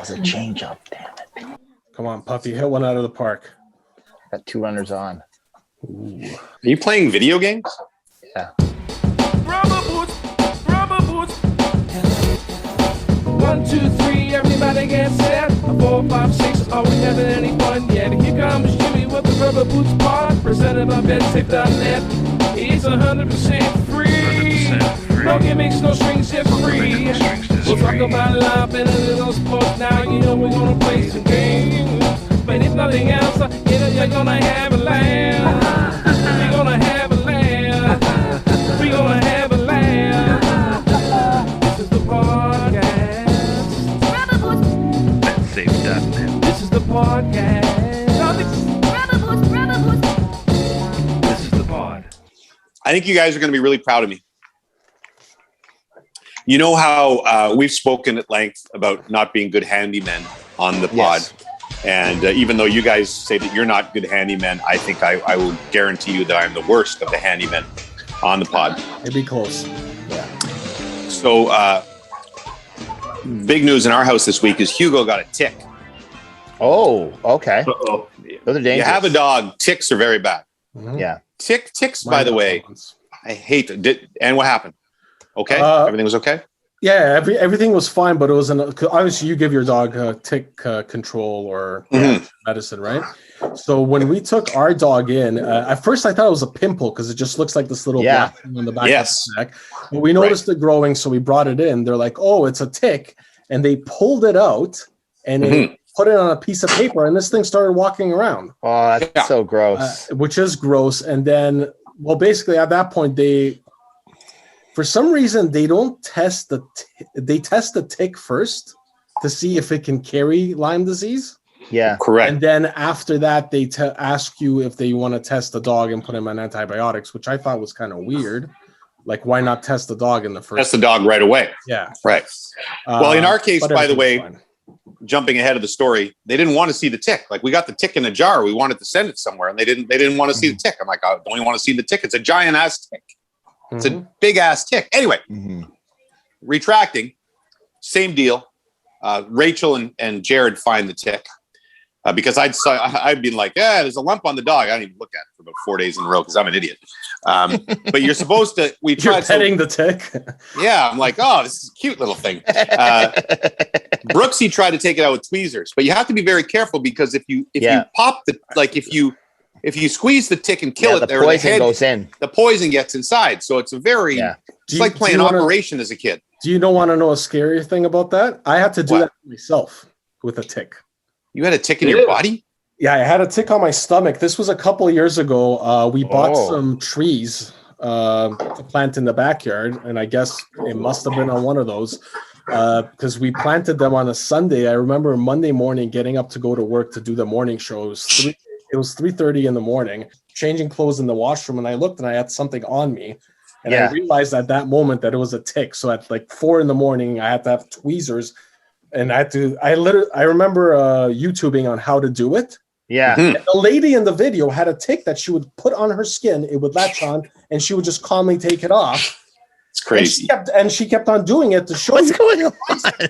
it's a change up. Damn it. Come on, Puffy, hit one out of the park. Got 2 runners on. Ooh. Are you playing video games? Yeah. Rubber boots, rubber boots. 1, 2, 3, everybody get set. 4, 5, 6, are we having any fun yet? Here comes Jimmy with the rubber boots pod, presented by BedSafe.net. It's 100% free. No gimmicks, no strings, it's free. We'll talk about life and a little sports now. You know we're gonna play some games. But if nothing else, you know you're gonna have a laugh. We're gonna have a laugh. We're gonna have a laugh. This is the podcast. BedSafe.net. This is the podcast. This is the pod. I think you guys are going to be really proud of me. You know how we've spoken at length about not being good handymen on the pod. Yes. And even though you guys say that you're not good handymen, I think I will guarantee you that I'm the worst of the handymen on the pod. It'd be close. Yeah. So big news in our house this week is Hugo got a tick. Oh, okay. Uh-oh. Those are dangerous. You have a dog, ticks are very bad. Mhm. Yeah. Ticks, by the way, I hate them. And what happened? Okay? Everything was okay? Yeah, everything was fine, but it was obviously you give your dog tick control or medicine, right? So when we took our dog in, at first I thought it was a pimple because it just looks like this little black thing on the back of the neck. But we noticed it growing, so we brought it in. They're like, "Oh, it's a tick," and they pulled it out and they put it on a piece of paper, and this thing started walking around. Oh, that's so gross. Which is gross. And then, well, basically at that point for some reason, they don't test they test the tick first to see if it can carry Lyme disease. Yeah, correct. And then after that, they ask you if they want to test the dog and put him on antibiotics, which I thought was kind of weird. Like, why not test the dog in the first? Test the dog right away. Yeah. Right. Well, in our case, by the way, fine. Jumping ahead of the story, they didn't want to see the tick. Like, we got the tick in a jar. We wanted to send it somewhere, and they didn't want to see the tick. I'm like, I don't even want to see the tick. It's a giant ass tick. It's a big ass tick. Anyway, retracting, same deal. Rachel and Jared find the tick because I'd been like, there's a lump on the dog. I didn't even look at it for about 4 days in a row because I'm an idiot. But you're supposed to. You're petting the tick. Yeah, I'm like, oh, this is a cute little thing. Brooksy tried to take it out with tweezers, but you have to be very careful because if you pop if you squeeze the tick and kill it, the poison goes in. The poison gets inside. So it's a very, it's like playing Operation as a kid. Do you want to know a scary thing about that? I had to do that myself with a tick. You had a tick in your body? Yeah, I had a tick on my stomach. This was a couple of years ago. We bought some trees to plant in the backyard. And I guess it must have been on one of those because we planted them on a Sunday. I remember Monday morning getting up to go to work to do the morning show. It was 3:30 in the morning, changing clothes in the washroom, and I looked and I had something on me. And I realized at that moment that it was a tick. So at like 4 in the morning, I had to have tweezers, and I remember YouTubing on how to do it. Yeah. And the lady in the video had a tick that she would put on her skin. It would latch on, and she would just calmly take it off. It's crazy. And she kept on doing it to show what's going on.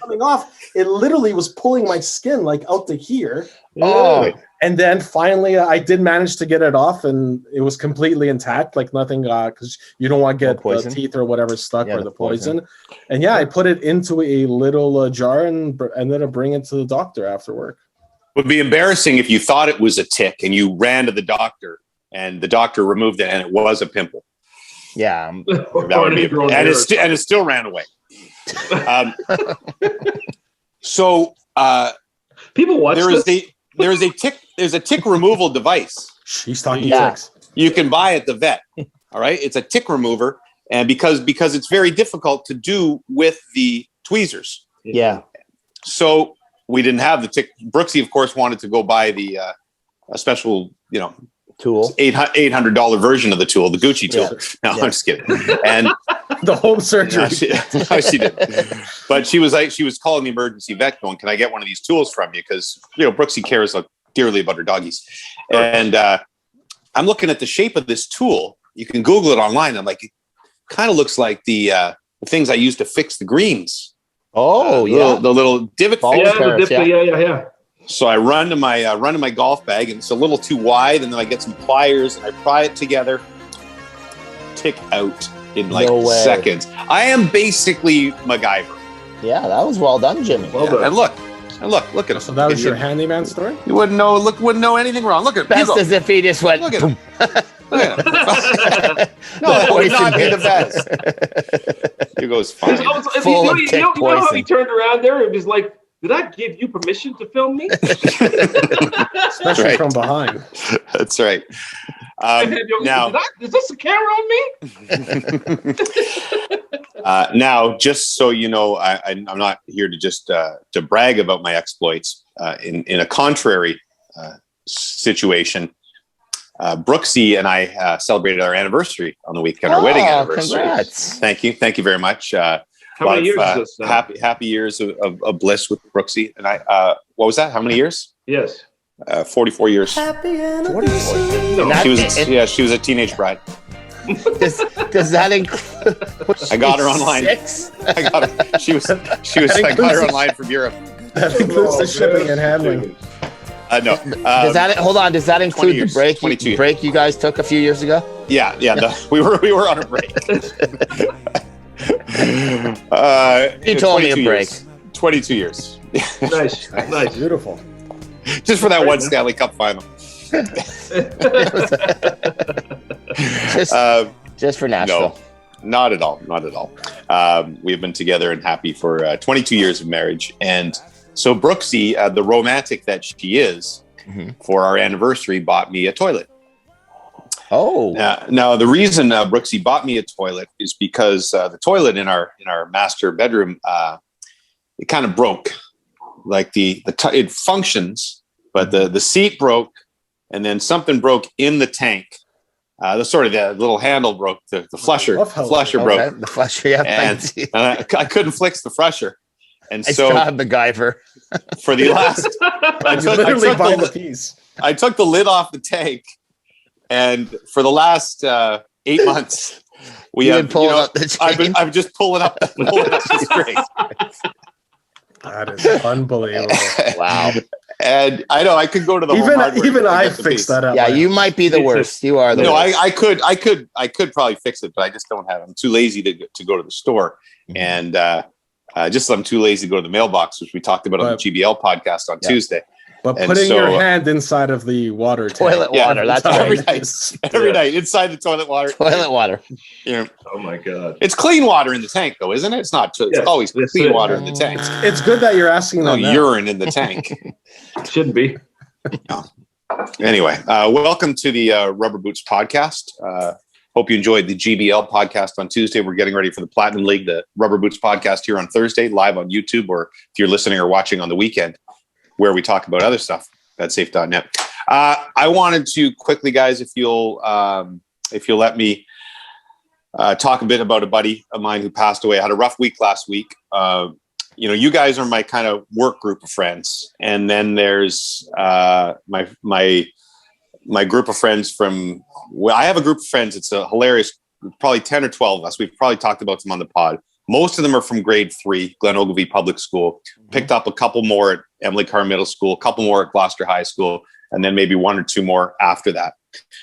Coming off. It literally was pulling my skin like out to here. Oh. And then finally, I did manage to get it off, and it was completely intact, like nothing, because you don't want to get the teeth or whatever stuck or the poison. And I put it into a little jar and ended up bringing it to the doctor after work. It would be embarrassing if you thought it was a tick and you ran to the doctor and the doctor removed it and it was a pimple. Yeah. That would be, and it still ran away. People watch There's a tick removal device. She's talking ticks. You can buy at the vet. All right. It's a tick remover. And because it's very difficult to do with the tweezers. Yeah. So we didn't have the tick. Brooksy, of course, wanted to go buy the a special, tool, $800 version of the tool, the Gucci tool. No, I'm just kidding. And the home surgery. No, she didn't. But she was calling the emergency vet going, can I get one of these tools from you? Because, Brooksy cares dearly about her doggies. And I'm looking at the shape of this tool. You can Google it online. I'm like, it kind of looks like the things I use to fix the greens Oh, yeah. the little divot Ball fix. and Paris, Yeah. So I run to my golf bag, and it's a little too wide, and then I get some pliers and I pry it together. Tick out in like No way. seconds. I am basically MacGyver. Yeah, that was well done, Jimmy. Well Yeah, done. and look at him. So that was your handyman story? You wouldn't know anything wrong. Look at him. Best Hugo. as if he just went. Look at him. Look at him. No, The that would poison not be the hits. best. Hugo's fine. Full of tick you know how he poison. turned around there and was like, "Did I give you permission to film me?" Especially Right. from behind. That's right. Now, is this a camera on me? now, just so you know, I'm not here to just to brag about my exploits. In a contrary situation, Brooksy and I celebrated our anniversary on the weekend, our wedding anniversary. Congrats. Thank you very much. How many years is this? Happy years of bliss with Brooksy and I. What was that? How many years? Yes. 44 years. 44. No. She was a teenage bride. Does that include? I got her online. 6? I got her. She was. I got her online from Europe. That includes the shipping and handling. No. Does that hold on? Does that 20 include years, the break? 22 years. Break you guys took a few years ago? Yeah. We were on a break. You told me a 22 break. years. 22 years. Nice. Beautiful. Just for that one Stanley Cup final. Just for Nashville. No, not at all. Not at all. We've been together and happy for 22 years of marriage. And so Brooksy, the romantic that she is, for our anniversary, bought me a toilet. Oh. Now the reason Brooksy bought me a toilet is because the toilet in our master bedroom, it kind of broke. Like it functions, but the seat broke, and then something broke in the tank. The little handle broke. The flusher broke. Okay, the flusher, yeah. And I couldn't fix the flusher. And Nice so job, MacGyver. for the last, I took the lid off the tank, and for the last 8 months, I'm just pulling up the string. That is unbelievable. Wow. And I know I could go to the home hardware even to I get the fixed piece. that up. Yeah, you might be the worst. You are the No, worst. I could probably fix it, but I just don't have. I'm too lazy to go to the store, and I'm too lazy to go to the mailbox, which we talked about on the GBL podcast on Tuesday. But And putting so, your hand inside of the water tank. Toilet water, that's every right. night inside the toilet water. Toilet water. Yeah. Oh my God. It's clean water in the tank, though, isn't it? It's not. It's Yes, always yes, clean it is. water in the tank. It's good that you're asking No them that. urine in the tank. Shouldn't be. Anyway, welcome to the Rubber Boots podcast. Hope you enjoyed the GBL podcast on Tuesday. We're getting ready for the Platinum League, the Rubber Boots podcast here on Thursday, live on YouTube, or if you're listening or watching on the weekend, where we talk about other stuff. Betsafe.net. I wanted to quickly, guys, if you'll let me talk a bit about a buddy of mine who passed away. I had a rough week last week. You guys are my kind of work group of friends, and then there's my group of friends from. Well, I have a group of friends. It's a hilarious, probably 10 or 12 of us. We've probably talked about them on the pod. Most of them are from grade 3, Glen Ogilvie Public School. Picked up a couple more at Emily Carr Middle School, a couple more at Gloucester High School, and then maybe 1 or 2 more after that.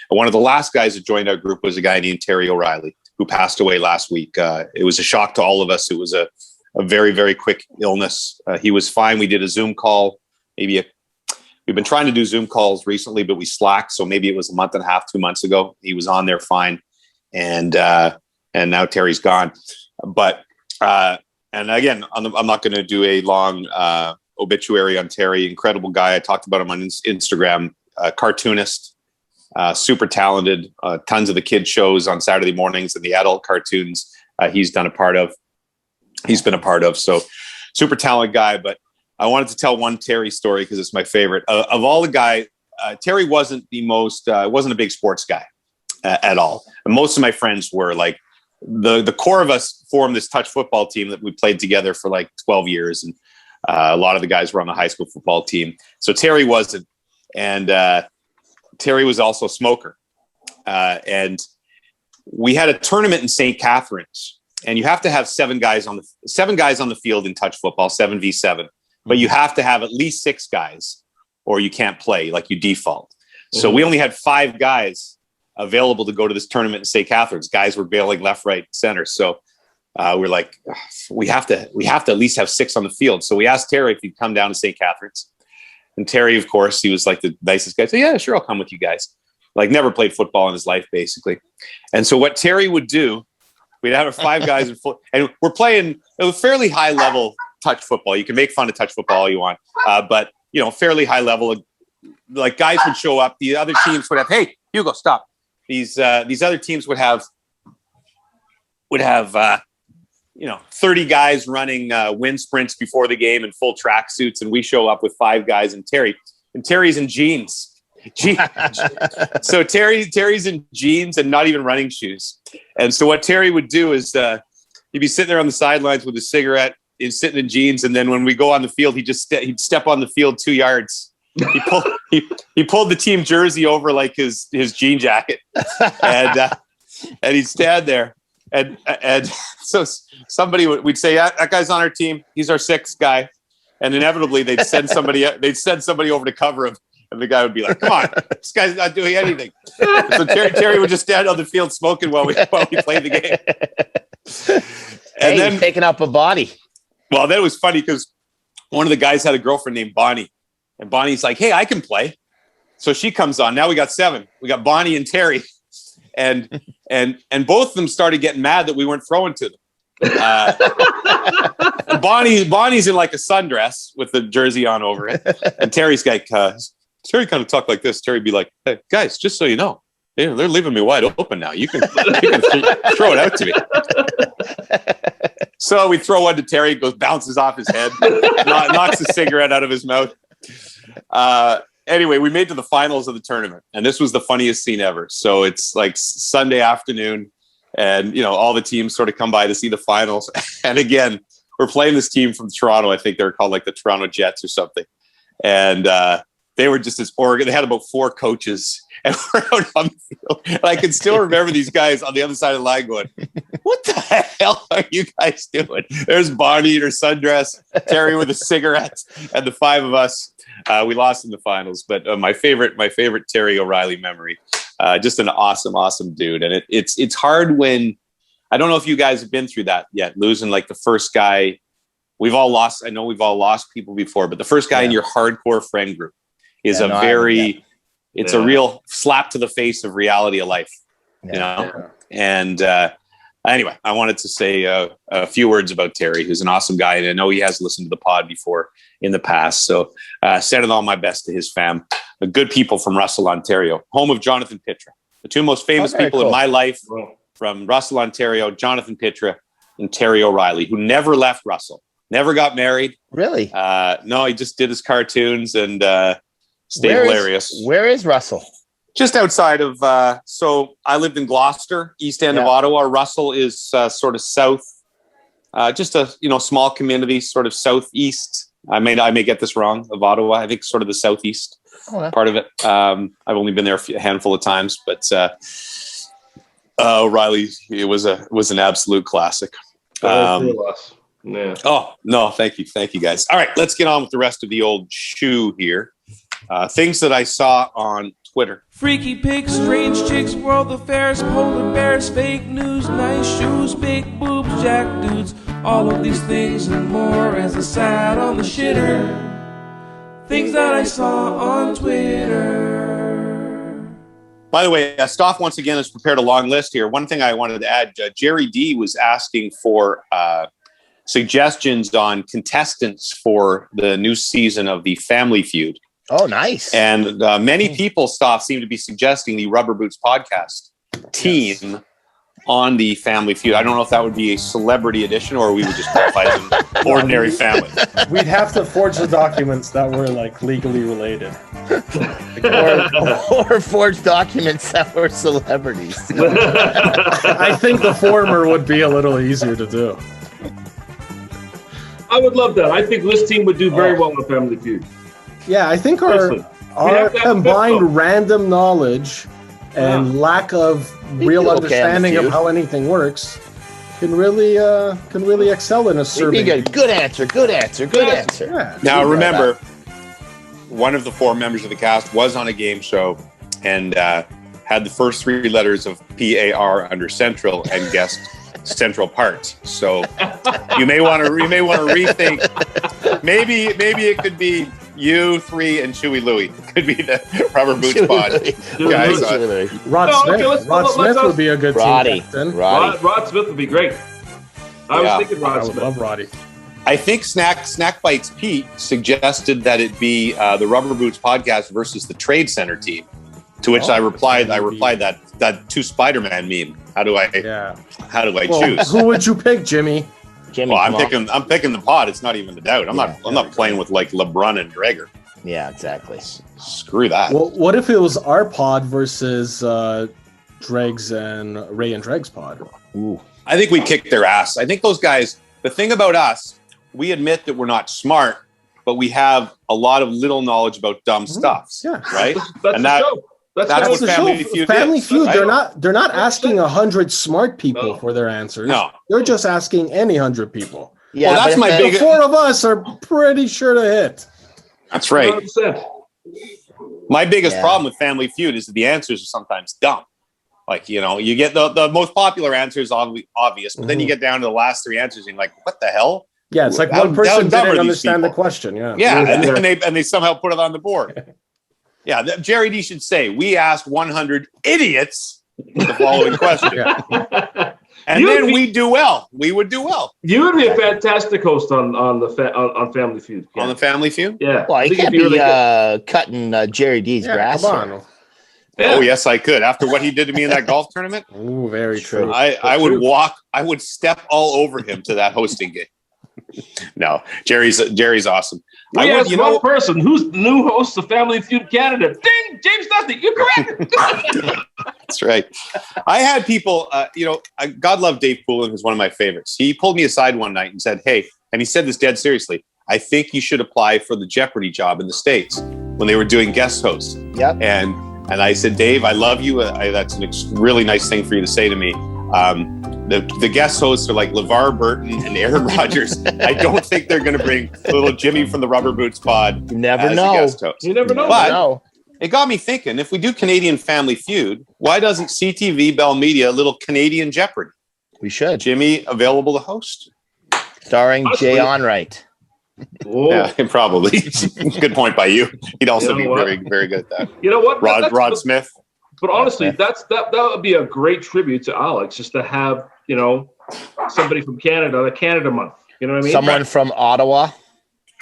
And one of the last guys that joined our group was a guy named Terry O'Reilly, who passed away last week. It was a shock to all of us. It was a very, very quick illness. He was fine. We did a Zoom call. We've been trying to do Zoom calls recently, but we slacked. So maybe it was a month and a half, 2 months ago. He was on there fine. And now Terry's gone. But, and again, I'm not going to do a long obituary on Terry. Incredible guy. I talked about him on Instagram. Cartoonist, super talented. Tons of the kids shows on Saturday mornings and the adult cartoons he's been a part of. So super talented guy. But I wanted to tell one Terry story because it's my favorite. Of all the guys, Terry wasn't wasn't a big sports guy at all. And most of my friends were like, the core of us formed this touch football team that we played together for like 12 years. And a lot of the guys were on the high school football team. So Terry wasn't. And Terry was also a smoker. And we had a tournament in St. Catharines. and you have to have seven guys on the field in touch football, 7v7. But you have to have at least 6 guys, or you can't play. Like you default. So we only had 5 guys available to go to this tournament in St. Catharines. Guys were bailing left, right, center. So we're like, we have to at least have 6 on the field. So we asked Terry if he'd come down to St. Catharines. And Terry, of course, he was like the nicest guy. So yeah, sure, I'll come with you guys. Like never played football in his life, basically. And so what Terry would do, we'd have 5 guys in full, and we're playing a fairly high level touch football. You can make fun of touch football all you want, but fairly high level. Like guys would show up. The other teams would have, hey, Hugo, stop. These other teams would have 30 guys running wind sprints before the game in full track suits, and we show up with 5 guys and Terry's in jeans. So Terry's in jeans and not even running shoes. And so what Terry would do is he'd be sitting there on the sidelines with a cigarette, he's sitting in jeans, and then when we go on the field, he'd step on the field 2 yards. He pulled the team jersey over like his jean jacket, and he'd stand there, and so somebody we'd say, yeah, that guy's on our team. He's our 6th guy, and inevitably they'd send somebody over to cover him, and the guy would be like, "Come on, this guy's not doing anything." So Terry would just stand on the field smoking while we played the game. And then taking up a body. Well, that was funny because one of the guys had a girlfriend named Bonnie. And Bonnie's like, hey, I can play. So she comes on. Now we got 7. We got Bonnie and Terry. And both of them started getting mad that we weren't throwing to them. And Bonnie's in like a sundress with the jersey on over it. And Terry's like, Terry kind of talked like this. Terry'd be like, hey, guys, just so you know, they're leaving me wide open now. You can throw it out to me. So we throw one to Terry, goes, bounces off his head, knocks a cigarette out of his mouth. Anyway, we made to the finals of the tournament, and this was the funniest scene ever. So it's like Sunday afternoon, and all the teams sort of come by to see the finals. And again, we're playing this team from Toronto. I think they're called like the Toronto Jets or something. And they were just as Oregon. They had about 4 coaches, and we're out on the field. And I can still remember these guys on the other side of the line going, what the hell are you guys doing? There's Barney in her sundress, Terry with a cigarette, and the 5 of us. We lost in the finals, but my favorite Terry O'Reilly memory. Just an awesome dude. And it's hard when, I don't know if you guys have been through that yet, losing like the first guy. We've all lost. I know we've all lost people before, but the first guy in your hardcore friend group is it's a real slap to the face of reality of life, And anyway, I wanted to say a few words about Terry, who's an awesome guy. And I know he has listened to the pod before in the past. So sending all my best to his fam. Good people from Russell, Ontario, home of Jonathan Pitra. The 2 most famous people in my life from Russell, Ontario, Jonathan Pitra and Terry O'Reilly, who never left Russell, never got married. Really? No, he just did his cartoons and stayed hilarious. Where is Russell? Just outside of, so I lived in Gloucester, east end of Ottawa. Russell is sort of south, just a small community, sort of southeast. I may get this wrong, of Ottawa. I think sort of the southeast part of it. I've only been there a handful of times, but O'Reilly, it was an absolute classic. Oh no, thank you guys. All right, let's get on with the rest of the old shoe here. Things that I saw on Twitter. Freaky pics, strange chicks, world affairs, polar bears, fake news, nice shoes, big boobs, jack dudes. All of these things and more as I sat on the shitter. Things that I saw on Twitter. By the way, Stoff once again has prepared a long list here. One thing I wanted to add, Jerry D was asking for suggestions on contestants for the new season of the Family Feud. Oh, nice. And many people, Stoff, seem to be suggesting the Rubber Boots podcast team on the Family Feud. I don't know if that would be a celebrity edition or we would just qualify as an ordinary family. We'd have to forge the documents that were like legally related. or forge documents that were celebrities. I think the former would be a little easier to do. I would love that. I think this team would do very well on Family Feud. Yeah, I think our combined random knowledge and lack of real understanding of how anything works can really excel in a survey. Good answer. Yeah. Now remember, one of the 4 members of the cast was on a game show and had the first 3 letters of PAR under Central and guessed Central Parts. So you may want to rethink. Maybe it could be you 3 and Chewy Louie. Could be the Rubber Boots pod guys. Rod Smith would be a good team captain. Rod Smith would be great. I was thinking Rod Smith. I would love Roddy. I think Snack Bites Pete suggested that it be the Rubber Boots podcast versus the Trade Center team. To which I replied that 2 Spider-Man meme. How do I choose? Who would you pick, Jimmy? Jimmy, Well, I'm picking the pod. It's not even a doubt. I'm not playing with like LeBron and Gregor. Yeah, exactly. Screw that. Well, what if it was our pod versus Dregs and Ray and Dregs pod? Ooh. I think we kicked their ass. I think those guys. The thing about us, we admit that we're not smart, but we have a lot of little knowledge about dumb stuffs. Yeah. Right. That's And the show. That's what the Family show. Feud Family is. Feud. Right? They're not asking 100 smart people for their answers. No. They're just asking any 100 people. Yeah, Well, that's but my if big- The 4 of us are pretty sure to hit. That's right. 100%. My biggest Yeah. problem with Family Feud is that the answers are sometimes dumb. Like, you get the most popular answer is obvious, but then you get down to the last 3 answers and you're like, what the hell? Yeah, it's like How one person dumb are didn't these understand the people? question. Yeah. Yeah, and they somehow put it on the board. Yeah, Jerry D should say, we asked 100 idiots the following question. Yeah. And You would then be- we do well. We would do well You would be a fantastic host on Family Feud. on the Family Feud. Yeah. Well, I you think can't it'd be really good. cutting Jerry D's Yeah, grass. come here. on. Yeah. Oh, yes, I could. After what he did to me in that golf tournament, Ooh, very true. I would step all over him to that hosting game. No, Jerry's awesome. We asked one person who's the new host of Family Feud Canada. Ding, James Dusty, you're correct. That's right. I had people, God love Dave Poulin, who's one of my favorites. He pulled me aside one night and said, hey, and he said this dead seriously, I think you should apply for the Jeopardy job in the States when they were doing guest hosts. Yep. And I said, Dave, I love you. That's a really nice thing for you to say to me. The guest hosts are like LeVar Burton and Aaron Rodgers. I don't think they're going to bring little Jimmy from the Rubber Boots pod You never as know. a guest host. You never know. But- No. It got me thinking, if we do Canadian Family Feud, why doesn't CTV Bell Media a little Canadian Jeopardy? We should. Jimmy available to host? Starring Possibly. Jay Onright. Whoa. Yeah, probably. Good point by you. He'd also You know be what? very, very good at that. You know what? Rod Smith. But honestly, that would be a great tribute to Alex, just to have, somebody from Canada, the Canada month. You know what I mean? Someone from Ottawa.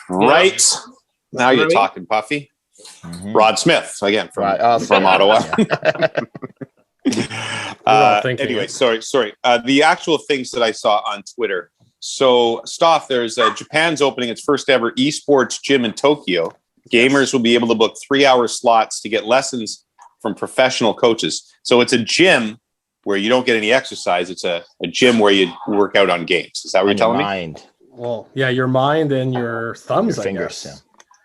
Right. Now You know you're what I mean? talking, Puffy. Rod Smith, again, from Right, Ottawa. all thinking Anyway, it. sorry. The actual things that I saw on Twitter. So, Stoff, there's Japan's opening its first ever esports gym in Tokyo. Gamers will be able to book 3-hour slots to get lessons from professional coaches. So it's a gym where you don't get any exercise. It's a gym where you work out on games. Is that what you're telling me? Mind. Well, yeah, your mind and your thumbs, Your I fingers, guess.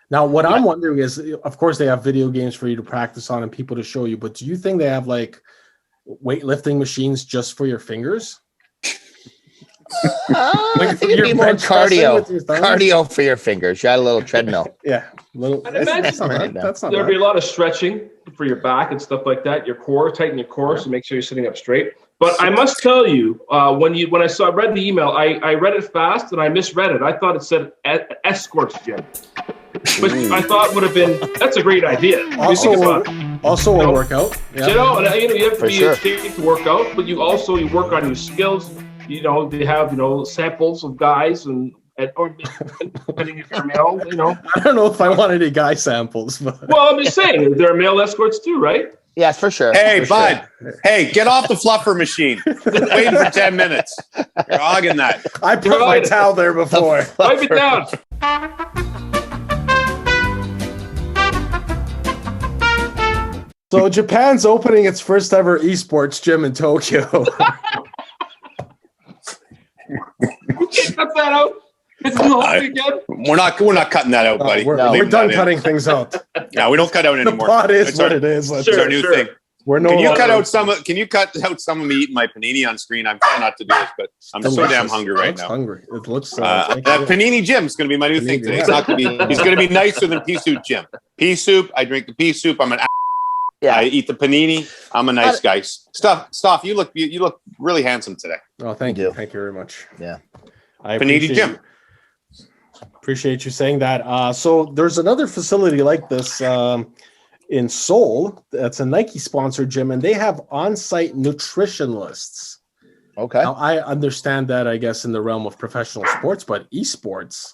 Now, what I'm wondering is, of course, they have video games for you to practice on and people to show you, but do you think they have like weightlifting machines just for your fingers? I think it'd you're be more bench pressing cardio. with your thumbs? Cardio for your fingers. You had a little treadmill. Yeah, little. I'd imagine That's not bad. that. That's not There'd be bad. a lot of stretching for your back and stuff like that. Your core, tighten your core, so make sure you're sitting up straight. But I must tell you, when I read the email, I read it fast and I misread it. I thought it said escorts gym, which I thought would have been, that's a great idea. If you think about it. Also You a know, workout. Yeah. You have to For be sure. in shape to work out, but you work on your skills. They have samples of guys or depending if you're male. I don't know if I want any guy samples, but Well, I'm just saying there are male escorts too, right? Yes, for sure. Hey, For bud. sure. Hey, get off the fluffer machine. Been waiting for 10 minutes. You're hogging that. I put my Right. towel there before. Wipe it down. So Japan's opening its first ever esports gym in Tokyo. Cut that out. It's the whole thing again. We're not cutting that out, buddy. We're No. done Leaving that in. cutting things out. No, we don't cut out The anymore. pod is It's what our- it is. It's our new Sure. thing. We're no Can you longer- cut out some? Can you cut out some of me eating my panini on screen? I'm trying not to do this, but I'm so Delicious. damn hungry right Looks now. Hungry. It looks. That panini Jim's going to be my new thing today. It's not going to be. He's going to be nicer than pea soup Jim. Pea soup. I drink the pea soup. I'm an. Yeah. I eat the panini. I'm a nice guy. Stuff. You look really handsome today. Oh, thank You you. do. Thank you very much. Yeah. I Panini appreciate Jim. Appreciate you saying that. So there's another facility like this in Seoul. That's a Nike sponsored gym, and they have on-site nutritionalists. Okay. Now, I understand that, I guess, in the realm of professional sports, but esports.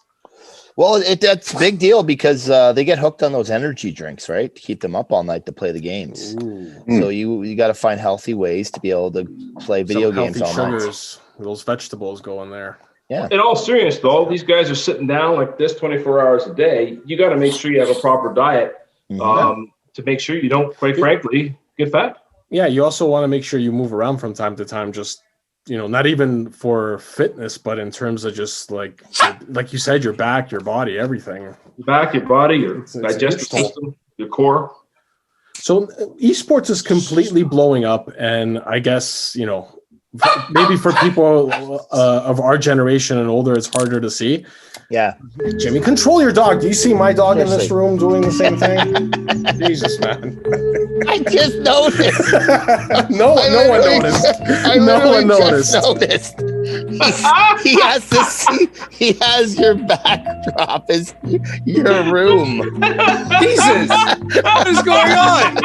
Well, that's a big deal because they get hooked on those energy drinks, right? To keep them up all night to play the games. So you got to find healthy ways to be able to play video Some games all healthy night. sugars, those vegetables go in there. Yeah. In all seriousness, though, these guys are sitting down like this 24 hours a day. You got to make sure you have a proper diet to make sure you don't, quite frankly, get fat. Yeah, you also want to make sure you move around from time to time, just, not even for fitness, but in terms of just like you said, your back, your body, everything. Your back, your body, your It's a digestive huge toll. system, your core. So esports is completely blowing up, and I guess, maybe for people of our generation and older, it's harder to see. Yeah. Jimmy, control your dog. Do you see my dog in this Seriously. room doing the same thing? Jesus, man. I just noticed. No one noticed. No one noticed. Noticed. He has to see. He has your backdrop as your room. Jesus, what is going on?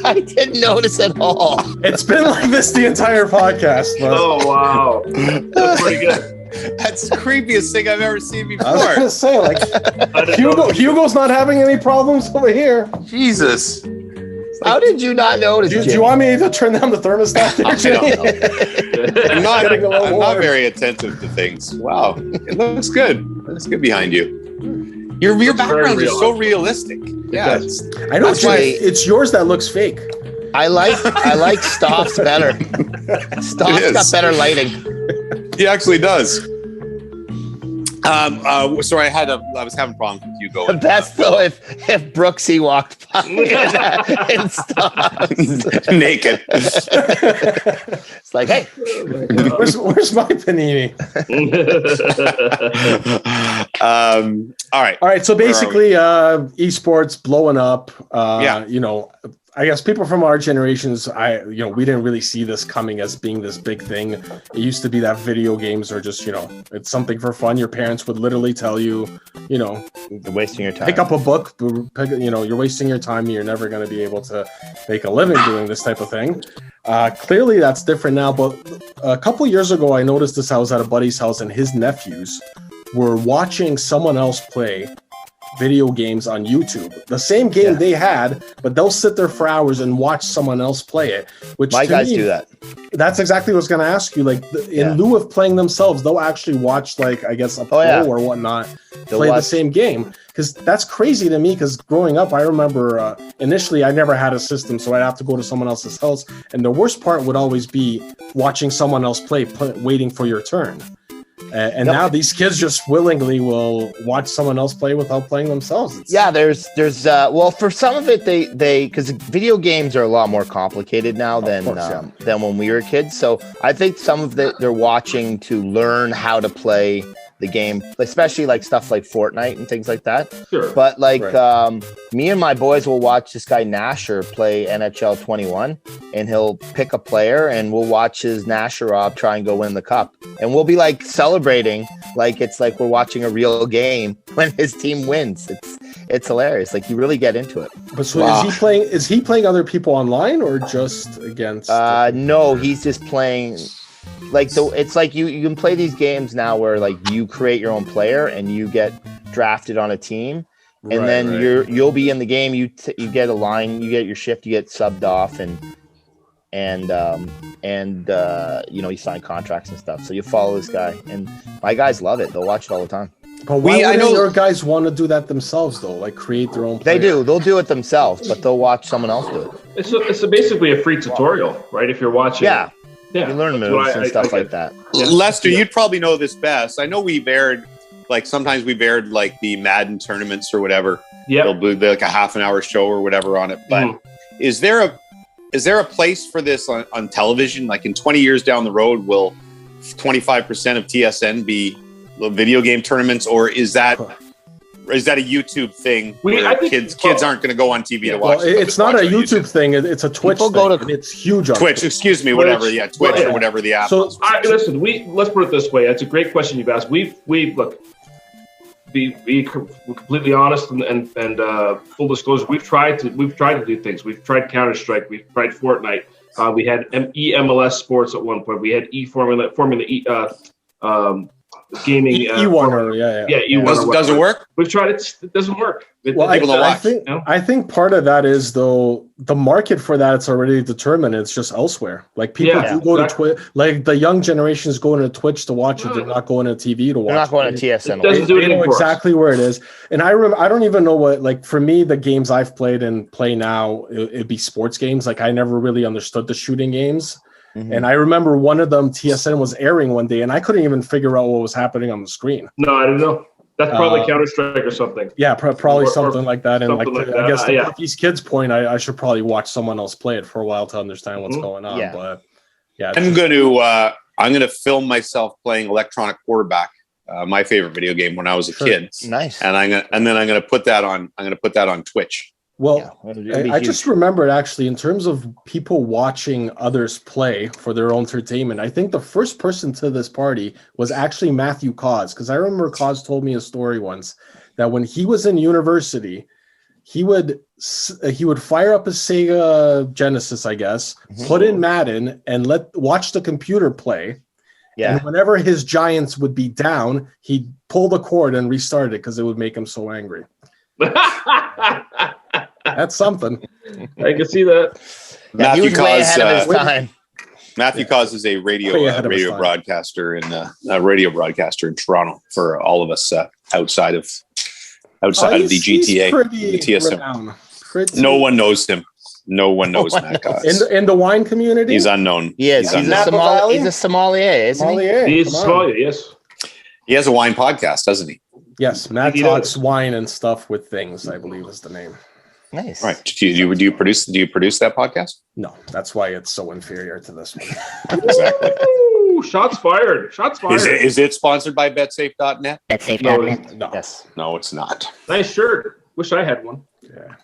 I didn't notice at all. It's been like this the entire podcast. But Oh, wow. That's pretty good. That's the creepiest thing I've ever seen I was before. gonna say, like, I didn't know. Hugo's not having any problems over here. Jesus. How did you not notice? Do you Jimmy? want me to turn down the thermostat? There, I Jimmy? don't know. I'm not, Getting a little I'm not warm. very attentive to things. Wow. It looks good. It looks good behind you. Your Looks very background is real. so realistic. Yeah. does. It's, I know That's why- it's yours that looks fake. I like Stoff's better. Stoff's It got is. better lighting. he actually does. Sorry, I was having problems with you The going. best though if Brooksy walked by and Stoff. Naked. It's like, hey, Where's my panini? All right. All right, so basically, esports blowing up. Yeah. I guess people from our generations, we didn't really see this coming as being this big thing. It used to be that video games are just, it's something for fun. Your parents would literally tell you, you're wasting your time. pick up a book. You're wasting your time. You're never going to be able to make a living doing this type of thing. Clearly, that's different now. But a couple years ago, I noticed this. I was at a buddy's house, and his nephews were watching someone else play video games on YouTube. The same game they had, but they'll sit there for hours and watch someone else play it. Which My to guys me, do that. That's exactly what I was going to ask you. Like, in lieu of playing themselves, they'll actually watch, like, I guess, a pro or whatnot play the same game. Because that's crazy to me, because growing up, I remember initially I never had a system, so I'd have to go to someone else's house. And the worst part would always be watching someone else play waiting for your turn. And now these kids just willingly will watch someone else play without playing themselves. There's well, for some of it they because video games are a lot more complicated now than when we were kids. So I think some of it they're watching to learn how to play the game, especially like stuff like Fortnite and things like that. Sure. But like me and my boys will watch this guy Nasher play NHL 21, and he'll pick a player and we'll watch his Nasherov try and go win the cup, and we'll be like celebrating like it's like we're watching a real game when his team wins. It's hilarious. Like you really get into it. But so is he playing other people online or just against? No, he's just playing. Like it's like you can play these games now where like you create your own player and you get drafted on a team, and then you'll be in the game. You get a line, you get your shift, you get subbed off, and you sign contracts and stuff. So you follow this guy, and my guys love it. They'll watch it all the time. But why wouldn't your guys want to do that themselves though? Like create their own player? They do. They'll do it themselves, but they'll watch someone else do it. It's basically a free tutorial, right? If you're watching. Yeah. Yeah, you learn moves and stuff like that. Yeah. Lester, you'd probably know this best. I know we've aired, like sometimes we've aired like the Madden tournaments or whatever. Yeah. They'll do like a half an hour show or whatever on it. But Is there a place for this on television? Like in 20 years down the road, will 25% of TSN be video game tournaments, or is that a YouTube thing where kids aren't going to go on TV to watch? Well, it's not a YouTube thing. It's a Twitch thing. And it's huge on Twitch. Excuse me, whatever. Yeah, Twitch or whatever the app is. Listen, let's put it this way. That's a great question you've asked. We've look, be completely honest and full disclosure. We've tried to do things. We've tried Counter-Strike. We've tried Fortnite. We had eMLS Sports at one point. We had Formula E. Gaming E1 E1 does it work? We've tried it. It doesn't work. I think part of that is, though, the market for that, it's already determined. It's just elsewhere. Like people do go to Twitch. Like the young generation is going to Twitch to watch it. They're not going to TV to watch. They're not going to TSN. They know exactly where it is. And I don't even know what, like, for me, the games I've played and play now, it'd be sports games. Like I never really understood the shooting games. Mm-hmm. And I remember one of them, TSN was airing one day, and I couldn't even figure out what was happening on the screen. No, I didn't know. That's probably Counter-Strike or something. Yeah, probably something like that. And I guess to these kids' point, I should probably watch someone else play it for a while to understand what's going on. Yeah. But yeah, I'm going to film myself playing electronic quarterback, my favorite video game when I was a kid. Nice. And I'm going to put that on Twitch. Well, I just remembered, actually, in terms of people watching others play for their own entertainment, I think the first person to this party was actually Matthew Cause, because I remember Cause told me a story once that when he was in university, he would fire up a Sega Genesis, I guess, put in Madden, and watch the computer play. Yeah. And whenever his Giants would be down, he'd pull the cord and restart it because it would make him so angry. That's something. I can see that. He was way ahead of his time. Matthew Cause is a radio broadcaster in Toronto for all of us outside of the GTA, the TSM. No one knows him. No one knows Matt Cause. In the wine community, he's unknown. Yes, he's a sommelier, isn't he? He's a sommelier. Yes. He has a wine podcast, doesn't he? Yes, Matt talks wine and stuff with things, I believe is the name. Nice. Right. Do you produce that podcast? No, that's why it's so inferior to this one. Exactly. Ooh, shots fired. Is it sponsored by betsafe.net? Betsafe.net. No. Yes. No, it's not. Nice shirt. Wish I had one. Yeah.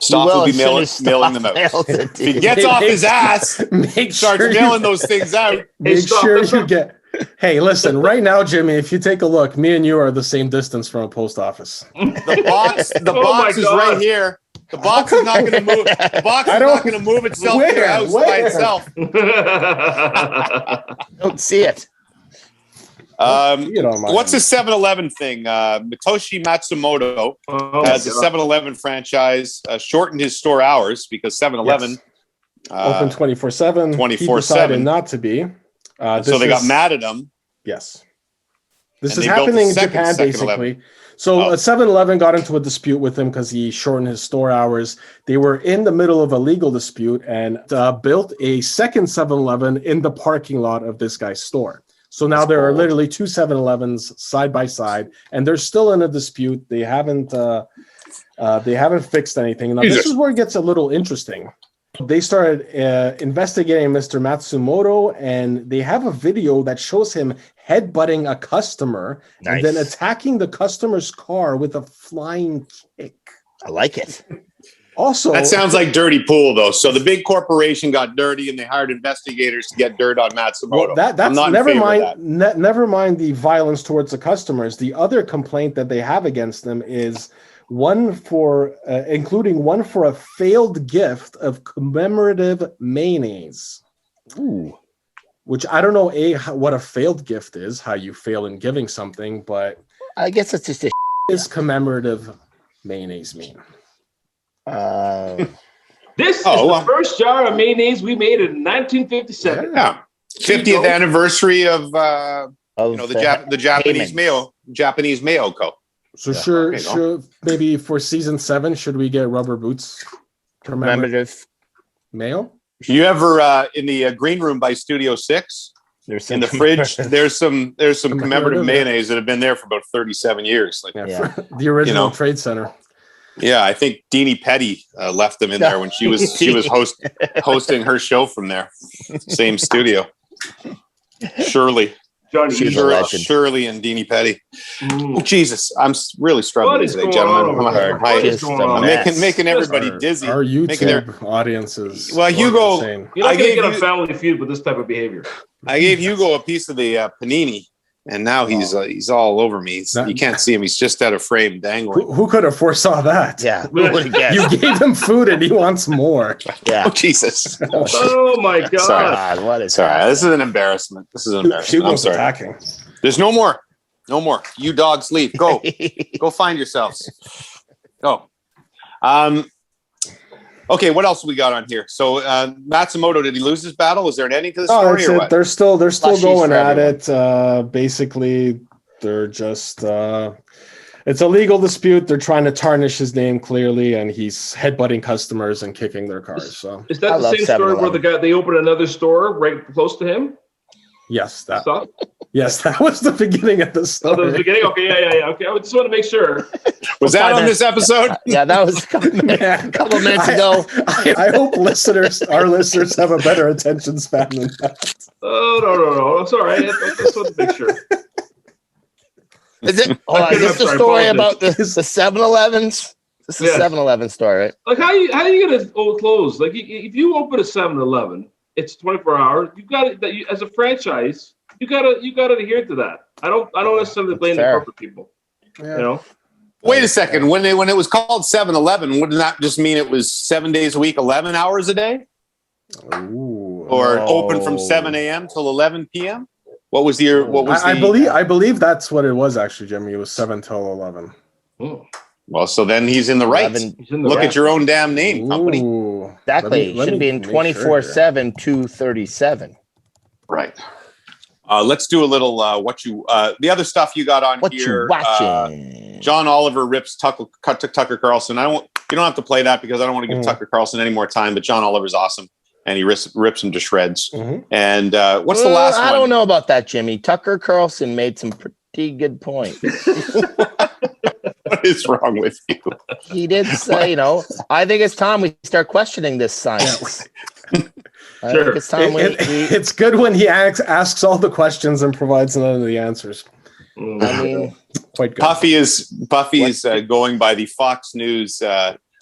Stop will be mailing them out. If he gets off his ass, starts mailing those things out. Make sure you get. Hey, listen, right now, Jimmy, if you take a look, me and you are the same distance from a post office. The box is right here. The box is not going to move. The box is not going to move itself to your house by itself. Don't see it. What's the 7-Eleven thing? Mitoshi Matsumoto has a 7-Eleven franchise, shortened his store hours because 7-Eleven open 24/7. 24/7. He decided not to be. So they got mad at him. Yes. This is happening in Japan, basically. So 7-Eleven got into a dispute with him because he shortened his store hours. They were in the middle of a legal dispute and built a second 7-Eleven in the parking lot of this guy's store. So now there are literally two 7-Elevens side by side, and they're still in a dispute. They haven't fixed anything. Now, this is where it gets a little interesting. They started investigating Mr. Matsumoto, and they have a video that shows him headbutting a customer and then attacking the customer's car with a flying kick. I like it. Also, that sounds like dirty pool, though. So the big corporation got dirty, and they hired investigators to get dirt on Matsumoto. Well, that's never mind. Never mind the violence towards the customers. The other complaint that they have against them is including one for a failed gift of commemorative mayonnaise. Ooh. Which I don't know what a failed gift is, how you fail in giving something, but I guess it's just is commemorative mayonnaise mean? This is the first jar of mayonnaise we made in 1957. Yeah, 50th anniversary of the Japanese Mayo Co. So sure, maybe for season 7, should we get rubber boots? Commemorative mayo? You ever in the green room by Studio 6? In the fridge, there's some commemorative mayonnaise that have been there for about 37 years. The original Trade Center. Yeah, I think Deanie Petty left them in there when she was hosting her show from there. Same studio. Shirley. Johnny, She's a legend. Shirley and Deanie Petty. Oh, Jesus, I'm really struggling today, gentlemen. I'm making everybody dizzy. Our YouTube audiences. Well, Hugo, you're not going to get a Family Feud with this type of behavior. I gave Hugo a piece of the panini, and now he's all over me. You can't see him; he's just out of frame, dangling. Who could have foresaw that? Yeah, you gave him food, and he wants more. Yeah. Oh Jesus! Oh my God! Sorry. What is? Sorry, this is an embarrassment. I'm sorry. Attacking. There's no more. No more. You dogs leave. Go. Go find yourselves. Go. Okay, what else we got on here? So Matsumoto, did he lose his battle? Was there an ending to the story? Or what? They're still going at everyone. it. Basically, they're just it's a legal dispute. They're trying to tarnish his name clearly, and he's headbutting customers and kicking their cars. So is that the same story where they opened another store right close to him? Yes, that was the beginning of the story. Oh, that was the beginning? Okay, yeah. Okay, I just want to make sure. Was that on this episode? Yeah, that was a couple minutes ago. I hope our listeners have a better attention span than that. Oh, no. It's all right. I just want to make sure. Is this the story about the 7-Elevens? This is a 7-Eleven store, right? Like, how you going to close? Like, if you open a 7-Eleven, it's 24 hours. You got it as a franchise. You got to adhere to that. I don't necessarily blame the corporate people. Yeah. You know. Wait a second. When it was called 7-Eleven, wouldn't that just mean it was 7 days a week, 11 hours a day? Ooh. Or open from 7 a.m. till 11 p.m.? I believe that's what it was actually, Jimmy. It was 7 till 11. Oh. Well, so then he's in the right. Look at your own damn name, company. Exactly. It should be in 24/7 237. Right. Let's do a little the other stuff you got on here. You watching? John Oliver rips Tucker Carlson. You don't have to play that because I don't want to give Tucker Carlson any more time. But John Oliver's awesome, and he rips him to shreds. Mm-hmm. And what's the last one? I don't know about that, Jimmy. Tucker Carlson made some pretty good points. What is wrong with you? He did say, I think it's time we start questioning this science. I think it's time it's good when he asks all the questions and provides none of the answers. I mean, quite good. Buffy is going by the Fox News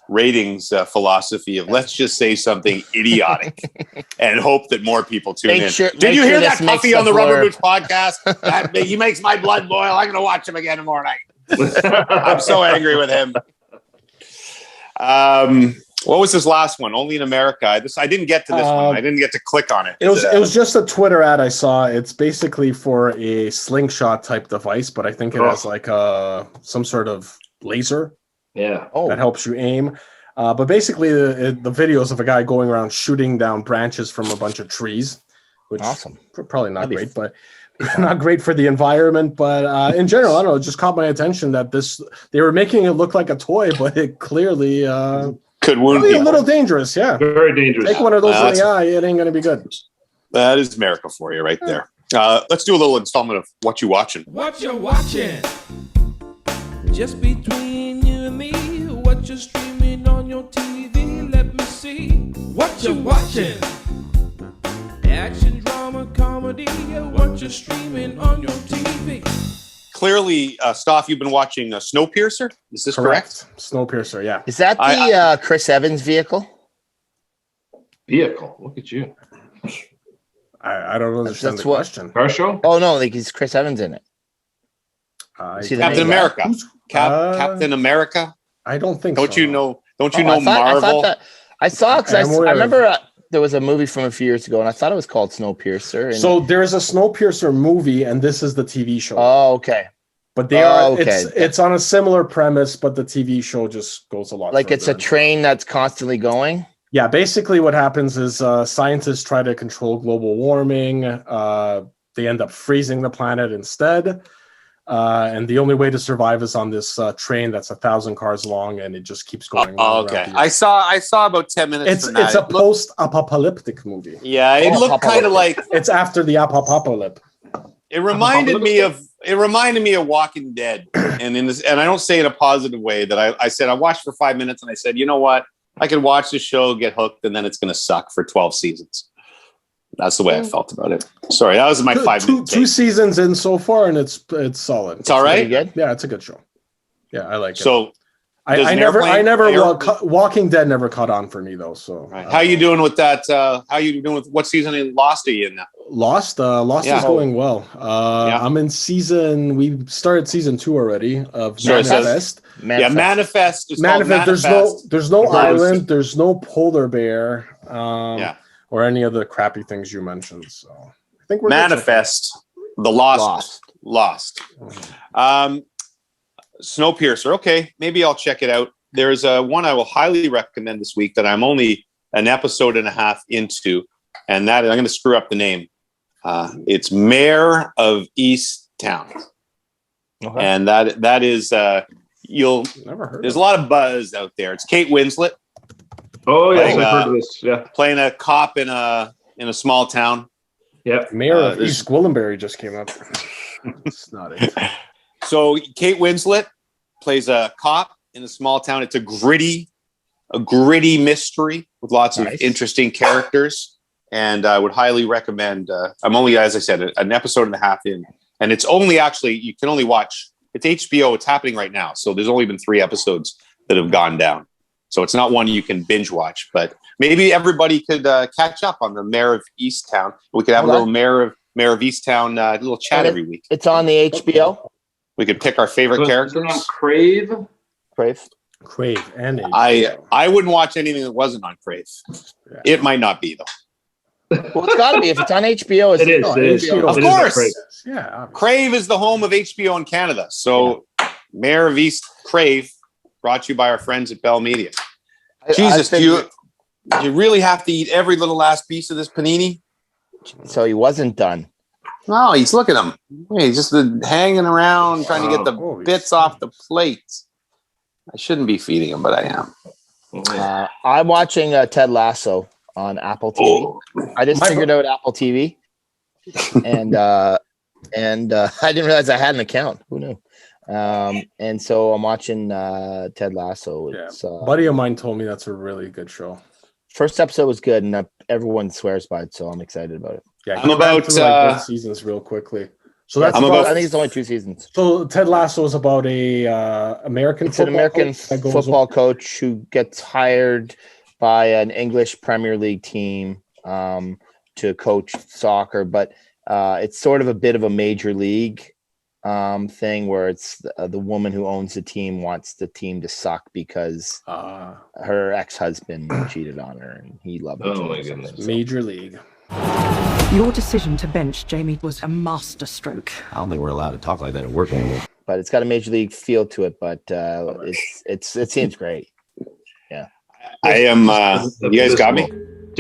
ratings philosophy of let's just say something idiotic and hope that more people tune in. Did you hear that Puffy on the Rubber Boots podcast? He makes my blood boil. I'm going to watch him again tomorrow night. I'm so angry with him. What was this last one? Only in America. I didn't get to this one. I didn't get to click on it. It was just a Twitter ad I saw. It's basically for a slingshot type device, but I think it has like some sort of laser. Yeah. That helps you aim. But basically, the videos of a guy going around shooting down branches from a bunch of trees, which awesome. Probably not great, but not great for the environment. But in general, I don't know. It just caught my attention that they were making it look like a toy, but it clearly could wound people. A little dangerous. Yeah, very dangerous. Take one of those in the eye, it ain't gonna be good. That is America for you, right there. Let's do a little installment of what you watching. What you watching? Just between you and me. What you streaming on your TV? Let me see. What you watching? Action, drama, comedy. What you streaming on your TV? Clearly, Stoff, you've been watching Snowpiercer. Is this correct? Snowpiercer, yeah. Is that the Chris Evans vehicle? Vehicle? Look at you. I don't understand the question. Car show? Oh, no, like he's Chris Evans in it. Captain America. Captain America? I don't think Don't so. you know Marvel? I saw it because I remember there was a movie from a few years ago, and I thought it was called Snowpiercer. So there's a Snowpiercer movie, and this is the TV show. Oh, okay. But it's on a similar premise, but the TV show just goes a lot like further. It's a train that's constantly going? Yeah, basically what happens is scientists try to control global warming. They end up freezing the planet instead. And the only way to survive is on this train that's 1,000 cars long, and it just keeps going. Okay, I saw about 10 minutes. It's a post-apocalyptic movie. Yeah, it looked kind of like it's after the apocalypse. It reminded me of it reminded me of Walking Dead, and I don't say it in a positive way. That I said I watched for 5 minutes, and I said, you know what, I could watch the show, get hooked, and then it's going to suck for 12 seasons. That's the way I felt about it. Sorry, that was my 5 minutes. Two seasons in so far, and it's solid. It's all right. Good. Yeah, it's a good show. Yeah, I like it. So I never Walking Dead never caught on for me though. So right. How you doing with that? How you doing with what season of Lost are you in now? Lost is going well. I'm in we started season 2 already of Manifest. Manifest. There's no island. There's no polar bear. Or any of the crappy things you mentioned. So I think we're Manifest. The Lost. Snowpiercer. Okay, maybe I'll check it out. There's one I will highly recommend this week that I'm only an episode and a half into, and that I'm going to screw up the name. It's Mayor of Easttown, and that is you'll never heard. There's a lot of buzz out there. It's Kate Winslet. Oh yes, I've heard of this. Yeah, playing a cop in a small town. Yeah, Mayor of East Gwillimbury just came up. It's not it. So Kate Winslet plays a cop in a small town. It's a gritty mystery with lots of interesting characters, and I would highly recommend. I'm only, as I said, an episode and a half in, and it's only you can only watch. It's HBO. It's happening right now, so there's only been 3 episodes that have gone down. So it's not one you can binge watch, but maybe everybody could catch up on the Mayor of Easttown. We could have a little Mayor of Easttown little chat every week. It's on the HBO. We could pick our favorite characters. On Crave, and I wouldn't watch anything that wasn't on Crave. Yeah. It might not be though. Well, it's got to be if it's on HBO. It is. Of course. Yeah. Crave is the home of HBO in Canada. So Mayor of East Crave, brought to you by our friends at Bell Media. Jesus, do you really have to eat every little last piece of this panini? So he wasn't done. No, he's look at him. He's just hanging around trying to get the bits off the plate. I shouldn't be feeding him, but I am. I'm watching Ted Lasso on Apple TV. I just figured out Apple TV, and I didn't realize I had an account. Who knew? And so I'm watching Ted Lasso. It's, a buddy of mine told me that's a really good show. First episode was good, and everyone swears by it, so I'm excited about it. Yeah, I'm about both seasons real quickly. So that's I think it's only 2 seasons. So Ted Lasso is about a American football coach who gets hired by an English Premier League team to coach soccer, but it's sort of a bit of a major league thing where it's the woman who owns the team wants the team to suck because her ex-husband cheated on her and he loved it. Oh my goodness. Major league. Your decision to bench Jamie was a masterstroke. I don't think we're allowed to talk like that at work anymore. But it's got a major league feel to it, but it seems great. Yeah. I am you guys got me? We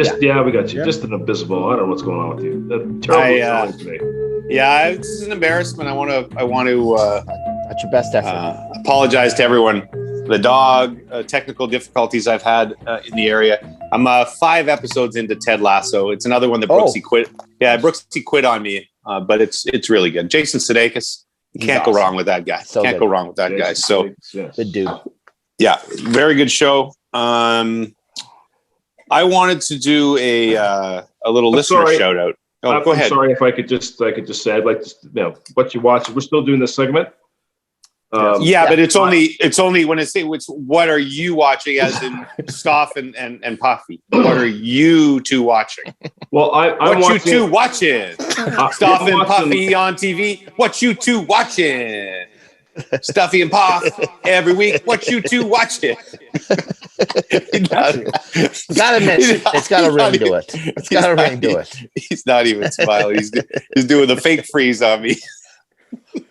got you. Just an abysmal. I don't know what's going on with you. This is an embarrassment. I want to that's your best effort. Apologize to everyone. The dog, technical difficulties I've had in the area. I'm 5 episodes into Ted Lasso. It's another one that Brooksy quit. Yeah, Brooksy quit on me, but it's really good. Jason Sudeikis, you can't go wrong with that guy. Can't go wrong with that guy. So good dude. Yeah, very good show. I wanted to do a little listener shout out. Oh, go ahead. Sorry if I could just say I'd like to what you watch. We're still doing this segment. But it's only when I say what are you watching, as in Stoff and Puffy. What are you two watching? Well, I'm what watching, you two watching? Stoff and Puffy on TV. What you two watching? Stuffy and Puff every week. What you two watching? Gotta admit, it's got a ring to it. It's got a ring to it. He's not even smiling. He's doing the fake freeze on me.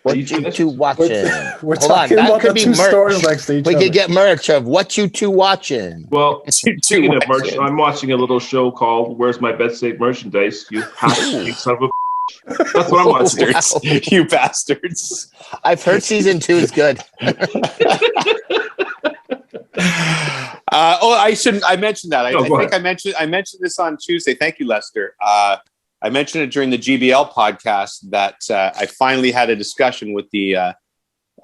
What you two watching? We're talking about the two stories next to each other. We could get merch of what you two watching. Well, speaking of merch, I'm watching a little show called "Where's My Bed Safe Merchandise?" You son of a. That's what I'm watching. Wow. You bastards! I've heard season 2 is good. I mentioned that. I think I mentioned this on Tuesday. Thank you, Lester. I mentioned it during the GBL podcast that I finally had a discussion with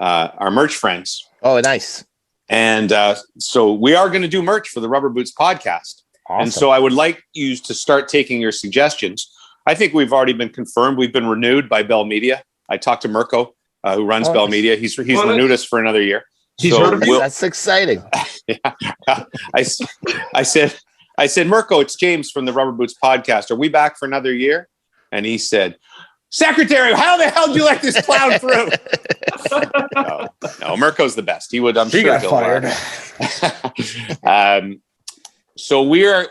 our merch friends. Oh, nice. And so we are going to do merch for the Rubber Boots podcast. Awesome. And so I would like you to start taking your suggestions. I think we've already been confirmed. We've been renewed by Bell Media. I talked to Mirko, who runs Bell Media. He's renewed us for another year. That's exciting. Yeah. I said, Mirko, it's James from the Rubber Boots podcast. Are we back for another year? And he said, Secretary, how the hell did you let this clown through? No, Mirko's the best. He would, I'm He sure. got fired. So what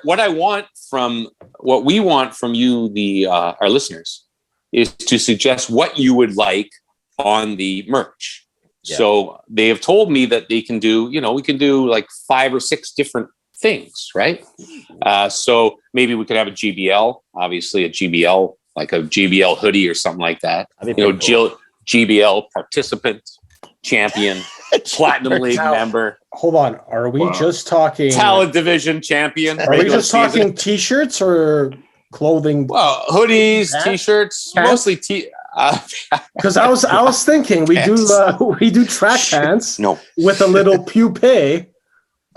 we want from you, our listeners, is to suggest what you would like on the merch. Yeah. So they have told me that they can do, we can do like 5 or 6 different things, right? So maybe we could have a GBL, obviously a GBL, like a GBL hoodie or something like that. Cool. GBL participant, champion, Platinum League member. Hold on. Are we just talking Talent Division champion? Are we just talking t-shirts or clothing? Well, hoodies, t-shirts, mostly because I was thinking we do track pants with a little pupae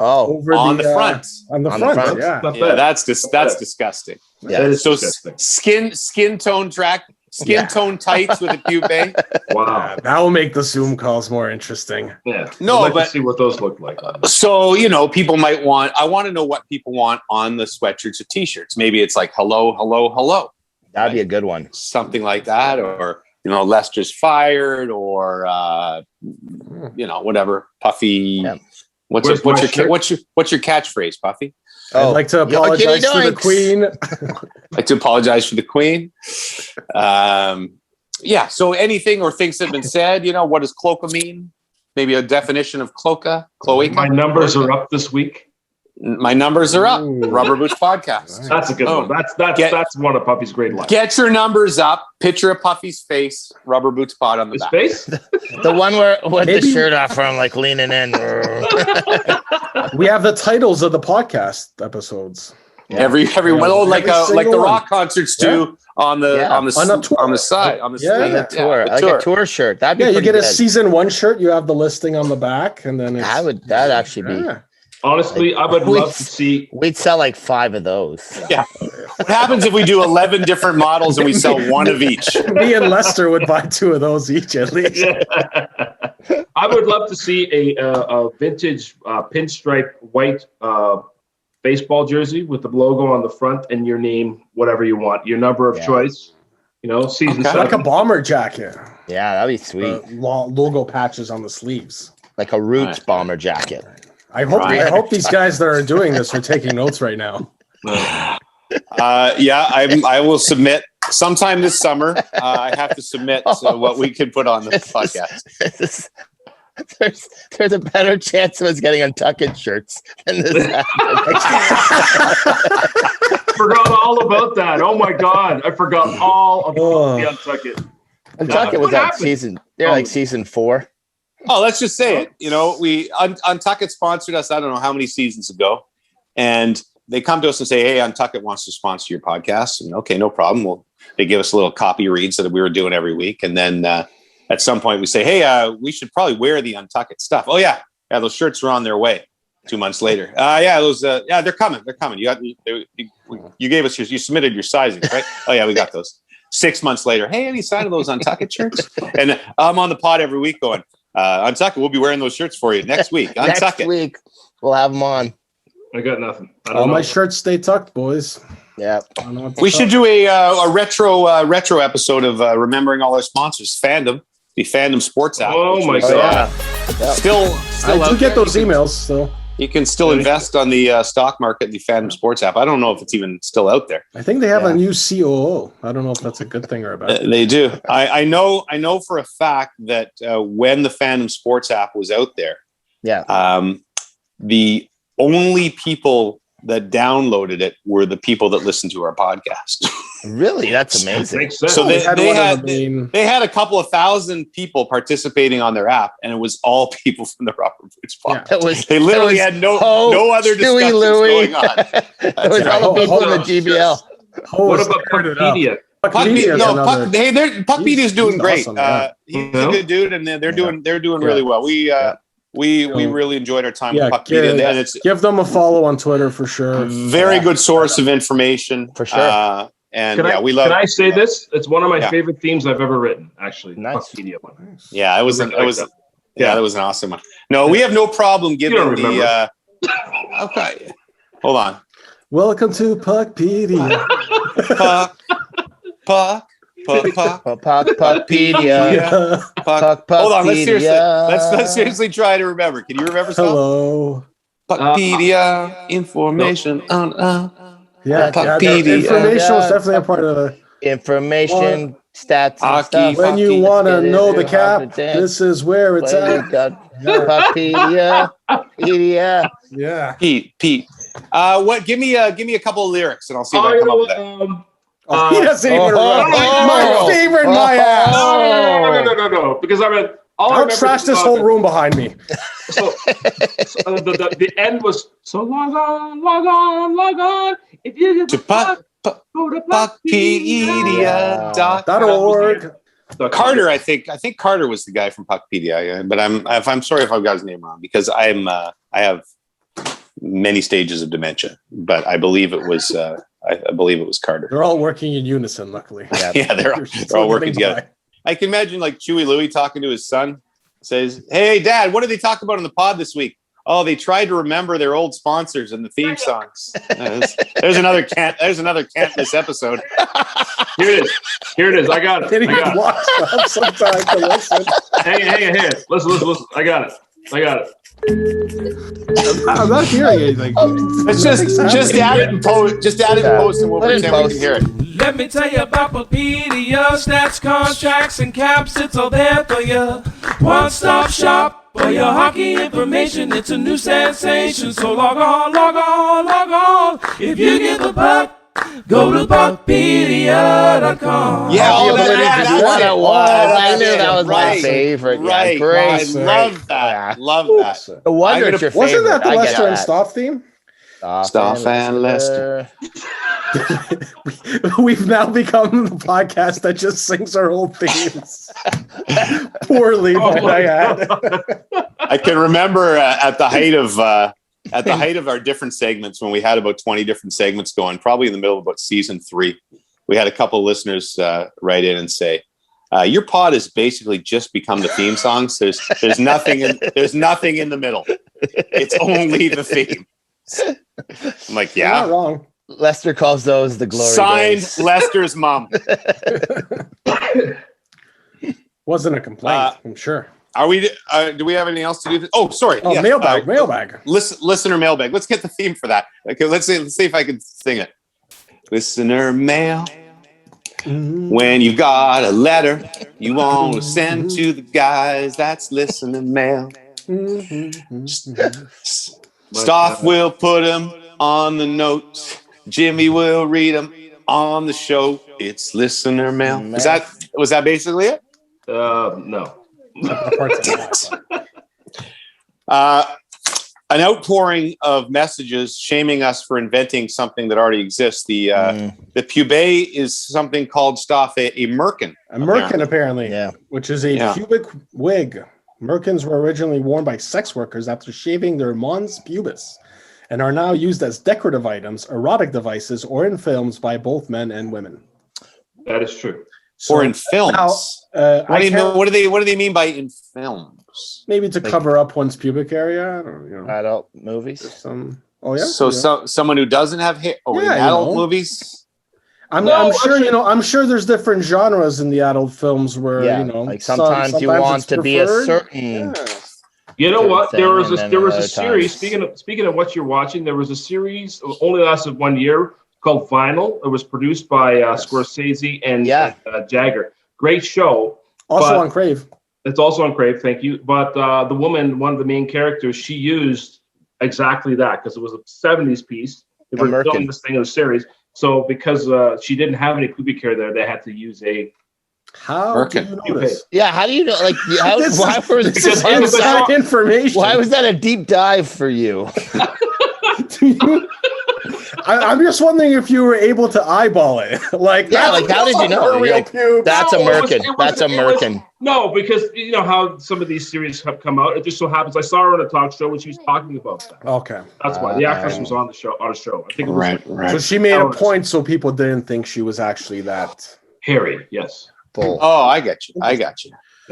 over on the front. On the front. Yeah, that's disgusting. Yeah, so disgusting. Skin tone tone tights with a pupae. Wow, that will make the Zoom calls more interesting. Yeah, but see what those look like. So people might want. I want to know what people want on the sweatshirts or t-shirts. Maybe it's like hello, hello, hello. That'd be a good one. Something like that, or Lester's fired, or whatever. Puffy. Yeah. What's your catchphrase, Puffy? I'd like to apologize to the Queen. Like to apologize for the Queen. So anything or things that have been said, what does cloaca mean? Maybe a definition of cloaca. My numbers are up this week. My numbers are up. Ooh. Rubber Boots podcast. That's a good one. That's one of Puffy's great lines. Get your numbers up. Picture of Puffy's face. Rubber Boots pod on the back. Face? The one where with the shirt off from like leaning in. We have the titles of the podcast episodes. Yeah. Every one, like the rock concerts do on the side on the tour. Yeah, like a tour shirt. That'd be you get good. a season 1 shirt. You have the listing on the back, and then that'd actually be. Honestly, I would love to see. We'd sell like 5 of those. Yeah. What happens if we do 11 different models and we sell 1 of each? Me and Lester would buy 2 of those each at least. Yeah. I would love to see a vintage pinstripe white baseball jersey with the logo on the front and your name, whatever you want, your number of choice. Season 7. Like a bomber jacket. Yeah, that'd be sweet. Logo patches on the sleeves, like a Roots bomber jacket. I hope these guys that are doing this are taking notes right now. I will submit sometime this summer. I have to submit what we can put on the podcast. There's a better chance of us getting Untucked shirts than this. Forgot all about that. Oh my god, I forgot all about the Untucked. Untucked was that season. They're like season 4. Oh, let's just say it. We Untucked sponsored us. I don't know how many seasons ago, and they come to us and say, "Hey, Untucked wants to sponsor your podcast." And okay, no problem. Well, they give us a little copy reads that we were doing every week, and then at some point we say, "Hey, we should probably wear the Untucked stuff." Oh yeah, those shirts are on their way. 2 months later, they're coming. They're coming. You gave us you submitted your sizings, right? Oh yeah, we got those. 6 months later, hey, any sign of those Untucked shirts? And I'm on the pod every week going. Untucked, we'll be wearing those shirts for you next week. Untucked. Next week, we'll have them on. I got nothing. All my shirts stay tucked, boys. Yeah. We should do a retro episode of remembering all our sponsors. Fandom, the Fandom Sports app. Oh my god! Still, I do get those emails. So you can still invest on the stock market, the Fandom Sports app. I don't know if it's even still out there. I think they have a new COO. I don't know if that's a good thing or a bad thing. They do. I know for a fact that when the Fandom Sports app was out there, the only people that downloaded it were the people that listened to our podcast. Really? That's amazing. So they had a couple of thousand people participating on their app, and it was all people from the Rubber Boots podcast. They literally had no other discussions going on. It was all the people in the GBL. What about Puckpedia? Puckpedia is doing great. Awesome, He's a good dude, and they're doing really well. We really enjoyed our time with Puckpedia, and it's give them a follow on Twitter for sure. Very good source of information for sure. We love. Can I say this? It's one of my favorite themes I've ever written. Actually, nice. Puckpedia one. Yeah, that was an awesome one. No, we have no problem giving the. Okay, hold on. Welcome to Puckpedia. Puckpedia. Hold on, let's seriously try to remember. Can you remember something? Hello. Puckpedia information on Puckpedia. Information was definitely a part of the information, stats, and stuff. When you want to know the cap, this is where it's at. Puckpedia. Yeah. Pete. What? Give me a couple of lyrics, and I'll see if I come up with that. He doesn't even remember. My favorite, my ass. No. Because I'll trash this whole room behind me. So the end was so log on. If you get the puck, go to Puckpedia.org. Carter, I think Carter was the guy from Puckpedia, but I'm sorry if I've got his name wrong because I have many stages of dementia, but I believe it was Carter. They're all working in unison, luckily. Yeah, they're all working together. I can imagine like Chewy Louie talking to his son, says, "Hey, Dad, what did they talk about in the pod this week? Oh, they tried to remember their old sponsors and the theme songs." There's another can't miss episode. Here it is. I got it. Didn't even watch that sometime to listen. Hang on. Listen. I got it. I'm not hearing anything. Let's just add it and post. Just add it and post, and we'll pretend we can hear it. Let me tell you about Puckpedia, stats, contracts, and caps. It's all there for you. One-stop shop for your hockey information. It's a new sensation, so log on. If you get the puck, go to Puckpedia.com. Yeah, I knew that was my favorite. Right. Great. Love that. No wonder it's your favorite. Wasn't that the Lester and Stoff theme? Stoff and Lester. We've now become the podcast that just sings our old themes. Poorly, I can remember at the height of our different segments when we had about 20 different segments going, probably in the middle of about season 3, we had a couple of listeners write in and say, "Your pod has basically just become the theme songs. There's nothing in the middle. It's only the theme." I'm like, yeah, you're not wrong. Lester calls those the glory Signed days. Lester's mom. Wasn't a complaint, I'm sure. Are we? Do we have anything else to do? Oh, sorry. Oh, yes. Mailbag. Listener mailbag. Let's get the theme for that. Okay, let's see if I can sing it. Listener mail. When you've got a letter you want to send to the guys, that's listener mail. Stoff will put them on the notes. Jimmy will read them on the show. It's listener mail. Was that basically it? No. An outpouring of messages shaming us for inventing something that already exists. The pubé is something called Stoff a merkin. A merkin, apparently. Yeah. Which is a pubic wig. Merkins were originally worn by sex workers after shaving their mons pubis and are now used as decorative items, erotic devices, or in films by both men and women. That is true. So or in films. Now, what do they mean by in films? Maybe to cover up one's pubic area. Or, adult movies. Someone who doesn't have hair. Oh, in adult movies. I'm sure there's different genres in the adult films where like sometimes you want to be a certain. Yeah. You know what? There was a series. Speaking of what you're watching, there was a series only lasted 1 year called Vinyl. It was produced by Scorsese and Jagger. Great show. Also on Crave. It's also on Crave. Thank you. But the woman, one of the main characters, she used exactly that because it was a 70s piece. They were filming this thing in a series. So because she didn't have any pubic hair there, they had to use a. How do you know this? Yeah, how do you know? Like, why was this inside information? Why was that a deep dive for you? I'm just wondering if you were able to eyeball it. Like, Yeah, like how did you know? You're like, that's a No, it was- merkin. it was- That's a it was- merkin. No, because you know how some of these series have come out. It just so happens I saw her on a talk show when she was talking about that. Okay. That's why the actress was on the show. On a show, I think it was Right. So she made a Alice. point so people didn't think she was actually that. Harry. Yes. Full. Oh, I get you.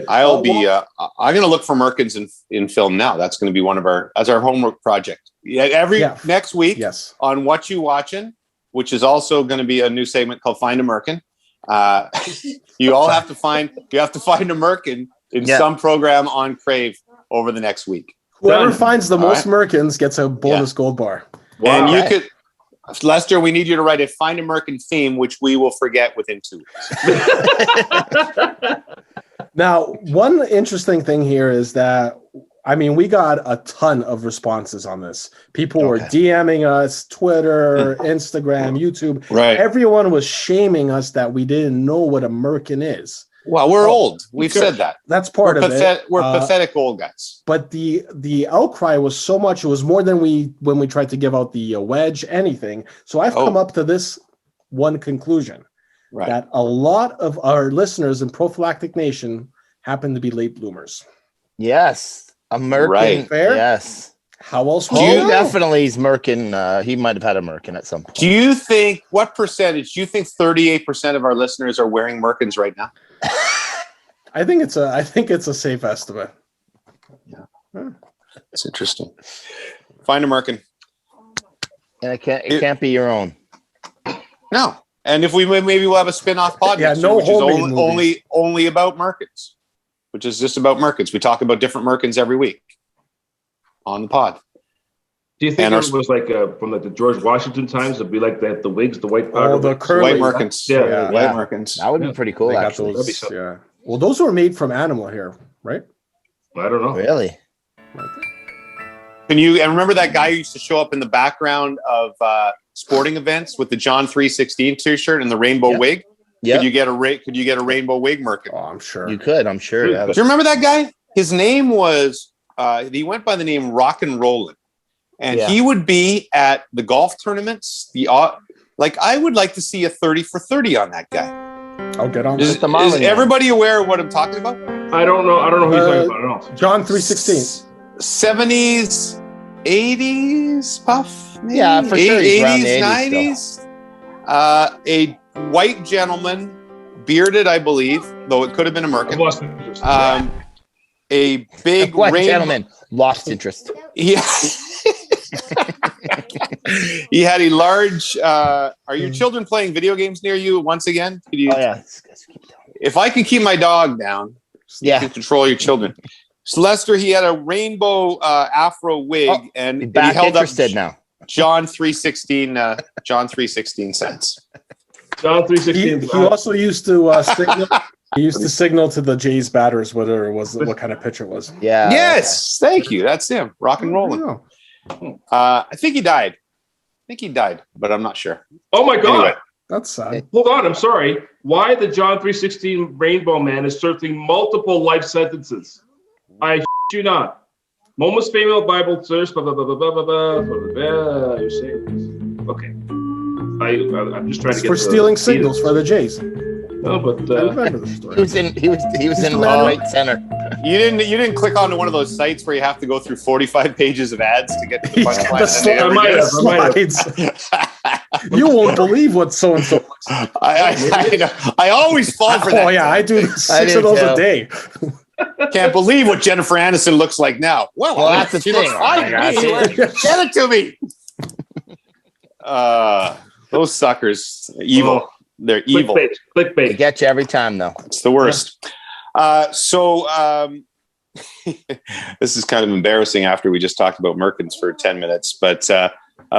I'll be. I'm going to look for merkins in film now. That's going to be one of our homework project. Yeah, next week. Yes. On What You Watching, which is also going to be a new segment called Find a Merkin. You all have to find a merkin in some program on Crave over the next week. Whoever finds the most merkins gets a bonus gold bar. Wow. And you could, Lester, we need you to write a Find a Merkin theme, which we will forget within 2 weeks. Now, one interesting thing here is that, I mean, we got a ton of responses on this. People were DMing us, Twitter, Instagram, YouTube. Right. Everyone was shaming us that we didn't know what a merkin is. Well, we're old. We've said that. That's part of it. We're pathetic old guys. But the outcry was so much. It was more than when we tried to give out the wedge, anything. So I've come up to this one conclusion. Right. That a lot of our listeners in Prophylactic Nation happen to be late bloomers. Yes. A merkin. Right. Fair? Yes. How else would you definitely is merkin. He might have had a merkin at some point. Do you think, what percentage, do you think 38% of our listeners are wearing merkins right now? I think it's a safe estimate. Yeah. It's interesting. Find a merkin. And it can't be your own. No. And if maybe we'll have a spin-off podcast, which is only about merkins, which is just about merkins. We talk about different merkins every week on the pod. Do you think it was like from like the George Washington times? It'd be like the wigs, the white powder, the curly white merkins, white merkins. That would be pretty cool. Actually, yeah. Well, those were made from animal hair, right? I don't know. Really? And remember that guy who used to show up in the background of sporting events with the John 316 t-shirt and the rainbow wig? Yeah. Could you get a rainbow wig merkin? Oh, I'm sure you could. I'm sure. Yeah. Do you remember that guy? His name was he went by the name Rock and Rollin', and he would be at the golf tournaments. I would like to see a 30 for 30 on that guy. I'll get on. Is everybody aware of what I'm talking about? I don't know who you're talking about at all. John 316. 70s, 80s puff. Maybe? Yeah, for sure. 80s, 90s. A white gentleman, bearded, I believe, though it could have been a merkin. A big white gentleman lost interest. Yeah. He had a large. Are your children playing video games near you once again? If I can keep my dog down, you can control your children. So Lester, he had a rainbow afro wig, and he held up now. John 316. John 316 cents. John 316. He also used to signal. He used to signal to the Jays batters whether it was what kind of pitch it was. Yeah. Yes. Thank you. That's him. Rock and rolling. I think he died. But I'm not sure. Oh my God. Anyway. That's sad. Hold on. I'm sorry. Why the John 316 Rainbow Man is serving multiple life sentences? I you not. Moments female Bible search. You're saying this. Okay. I'm just trying to get for stealing signals for the Jays. No, but I remember the story. He was in right center. You didn't click onto one of those sites where you have to go through 45 pages of ads to get to the punchline. You won't believe what so and so looks like. I always fall for that. Oh yeah, I do 6 of those a day. Can't believe what Jennifer Aniston looks like now. Well that's the thing. Get it to me. Those suckers, evil. They're evil. Clickbait. They get you every time, though. It's the worst. This is kind of embarrassing after we just talked about merkins for 10 minutes. But a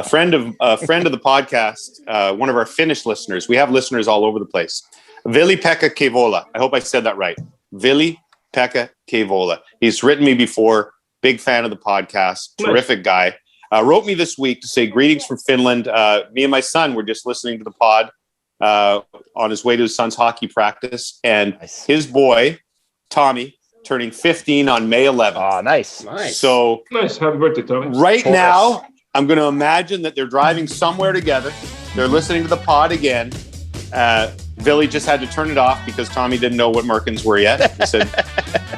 friend of the podcast, one of our Finnish listeners. We have listeners all over the place. Veli-Pekka Kevola. I hope I said that right. Veli-Pekka Kevola. He's written me before. Big fan of the podcast. Terrific guy. Wrote me this week to say greetings from Finland. Me and my son were just listening to the pod on his way to his son's hockey practice, and his boy Tommy turning 15 on May 11th. Oh, nice. Nice. So nice. Happy birthday, Tommy. Right now, I'm going to imagine that they're driving somewhere together. They're listening to the pod again. Billy just had to turn it off because Tommy didn't know what merkins were yet. He said,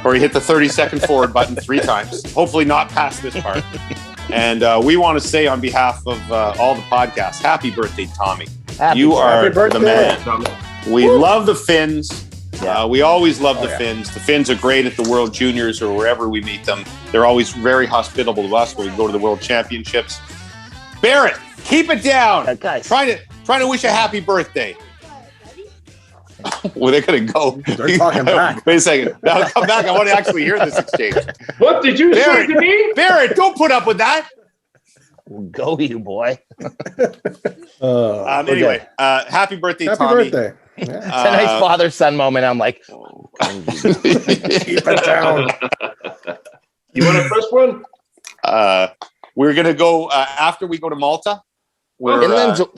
or he hit the 30-second forward button 3 times. Hopefully not past this part. And we want to say on behalf of all the podcasts, happy birthday, Tommy. You are the man. We love the Finns. We always love the Finns. The Finns are great at the World Juniors or wherever we meet them. They're always very hospitable to us when we go to the World Championships. Barrett, keep it down. Guys. Trying to wish a happy birthday. Well, they're going to go. They're talking back. Wait a second. Now come back. I want to actually hear this exchange. What did you say to me? Barrett, don't put up with that. Go, you boy. Anyway, happy birthday, Happy Tommy. birthday. Yeah. It's a nice father-son moment. I'm like, Keep it down. You want a first one? We're going to go after we go to Malta.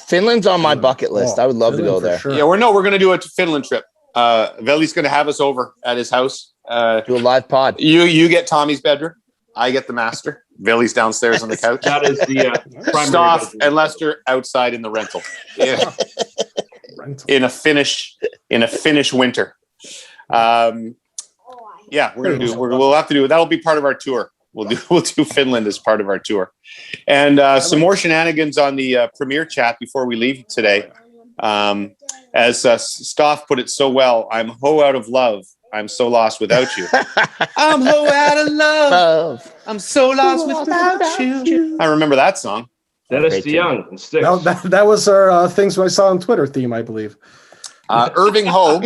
Finland's on my bucket list. I would love to go there. Sure. Yeah, we're going to do a Finland trip. Veli's going to have us over at his house. Do a live pod. You get Tommy's bedroom. I get the master. Veli's downstairs on the couch. That is the primary. Stoff and Lester outside in the rental. Yeah. In a Finnish winter. Yeah, we'll have to do it. That'll be part of our tour. We'll do Finland as part of our tour. And some more shenanigans on the premiere chat before we leave today. As Stoff put it so well, I'm ho out of love. I'm so lost without you. I'm ho out of love. I'm so lost without you. I remember that song. Dennis DeYoung and Sticks. That was our things I saw on Twitter theme, I believe. Irving Ho.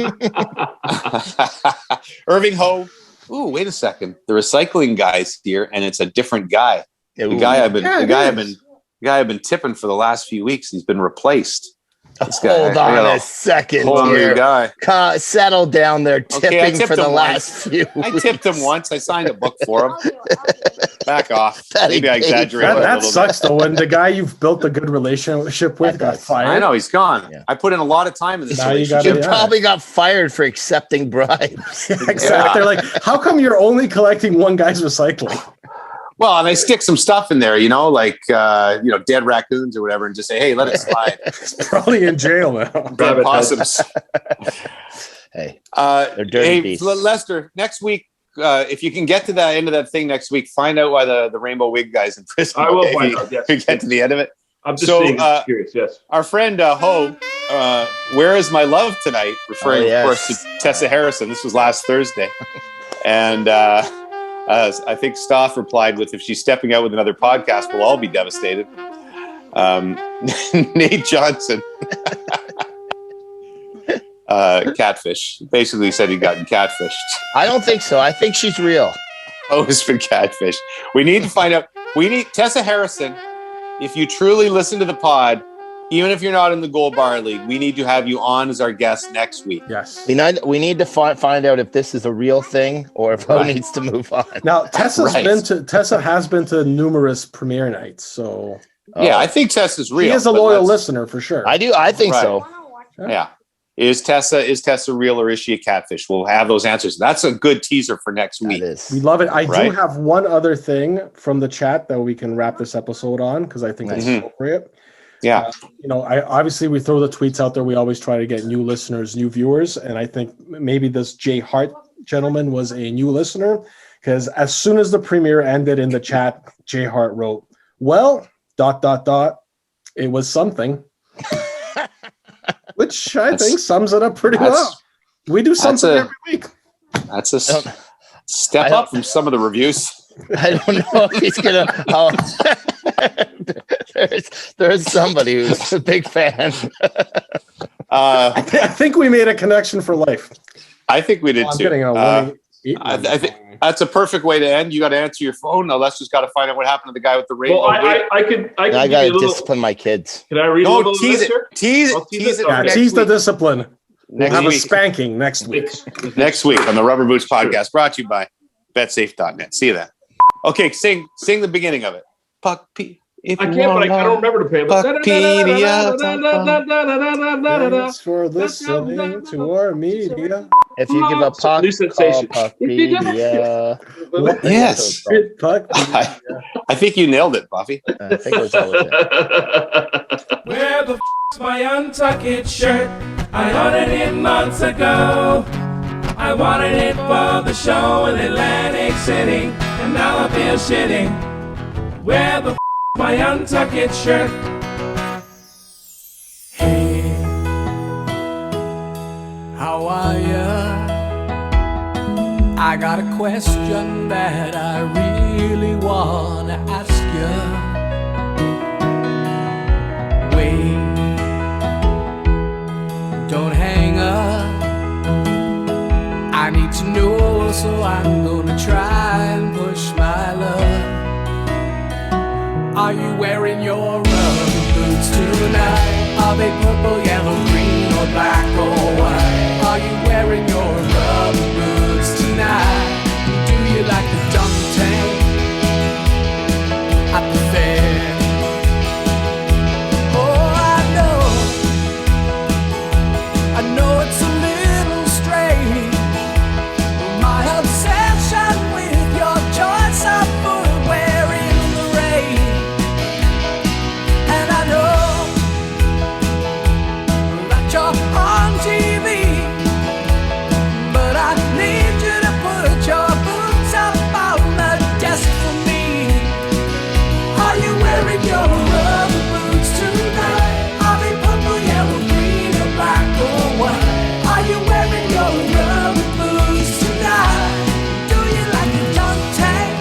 Irving Ho. Ooh, wait a second. The recycling guy's here, and it's a different guy. The guy I've been tipping for the last few weeks. He's been replaced. This guy, Hold on a second. Whole new guy. Settle down there, tipping for the last few weeks. I tipped him once. I signed a book for him. Back off. Maybe I exaggerated. That sucks though. When the guy you've built a good relationship with got fired. I know he's gone. Yeah. I put in a lot of time in this relationship. You probably got fired for accepting bribes. Exactly. Yeah. They're like, how come you're only collecting one guy's recycling? Well, and I stick some stuff in there, like dead raccoons or whatever, and just say, "Hey, let it slide." He's probably in jail now. Dead possums. Hey, they're dirty beasts. Lester, next week, if you can get to the end of that thing next week, find out why the rainbow wig guy's in prison. I will find out. Yes. If you get to the end of it. I'm just curious. Yes. Our friend Ho, where is my love tonight? Referring, of course, to Tessa Harrison. This was last Thursday, and. I think Stoff replied with, if she's stepping out with another podcast, we'll all be devastated. Nate Johnson. Catfish. Basically said he'd gotten catfished. I don't think so. I think she's real. Oh, it's been catfish. We need to find out. We need Tessa Harrison. If you truly listen to the pod, even if you're not in the Gold Bar League, we need to have you on as our guest next week. Yes. We need to find out if this is a real thing or if Ho needs to move on. Now, Tessa has been to numerous premiere nights, so yeah, I think Tessa's real. He is a loyal listener for sure. I do. I think so. Yeah. Is Tessa real or is she a catfish? We'll have those answers. That's a good teaser for next week. We love it. I do have one other thing from the chat that we can wrap this episode on because I think that's appropriate. Yeah. Obviously we throw the tweets out there. We always try to get new listeners, new viewers. And I think maybe this Jay Hart gentleman was a new listener because as soon as the premiere ended in the chat, Jay Hart wrote, well, ... it was something, which I think sums it up pretty well. We do something every week. That's a step up from some of the reviews. I don't know if he's going to... There's somebody who's a big fan. I think we made a connection for life. I think we did too. I think that's a perfect way to end. You got to answer your phone. Now let's just got to find out what happened to the guy with the rainbow. Well, I got to discipline my kids. Can I read a little tease it? Tease the discipline. We'll have a spanking next week. Next week on the Rubber Boots Podcast, brought to you by betsafe.net. See you then. Okay, sing the beginning of it. Puck P. If I you can't, but I wanna don't remember to play. Puckpedia. Thanks for listening to our media. If you give a puck, New call sensation. Puckpedia. Yes. Puck. I think you nailed it, Buffy. I think it was that was it. Where the f***'s my untucked shirt? I ordered it months ago. I wanted it for the show in Atlantic City, and now I feel shitty. Where the f***'s my untucked shirt? Hey, how are ya? I got a question that I really wanna ask ya. Wait, don't hang up. I need to know, so I'm gonna try and push my luck. Are you wearing your rubber boots tonight? Are they purple, yellow, green, or black or white? Are you wearing your rubber boots tonight? Do you like the dunk tank at the fair? Oh, I know it's a little strange, my obsession with your choice of footwear in the rain. And I know that you're on TV, but I need you to put your boots up on the desk for me. Are you wearing your rubber boots tonight? Are they purple, yellow, green, or black or white? Are you wearing your rubber boots tonight? Do you like the dunk tank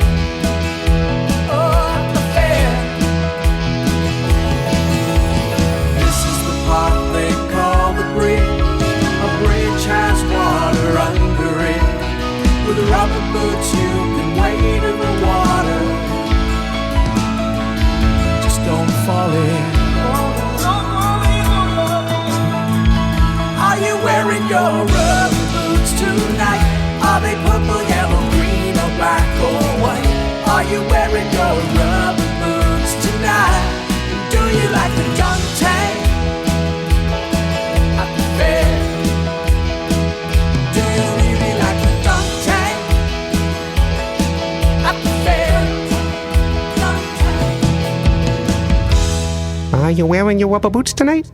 or the fair? This is the part they call the bridge. A bridge has water under it. With rubber boots you can wade in the water. Just don't fall in. Are you wearing your rubber boots tonight? Are they purple, yellow, green, or black or white? Are you wearing your rubber boots tonight? Do you like the dunk tank at the fair? Do you really like the dunk tank at the fair? Dunk tank. Are you wearing your rubber boots tonight?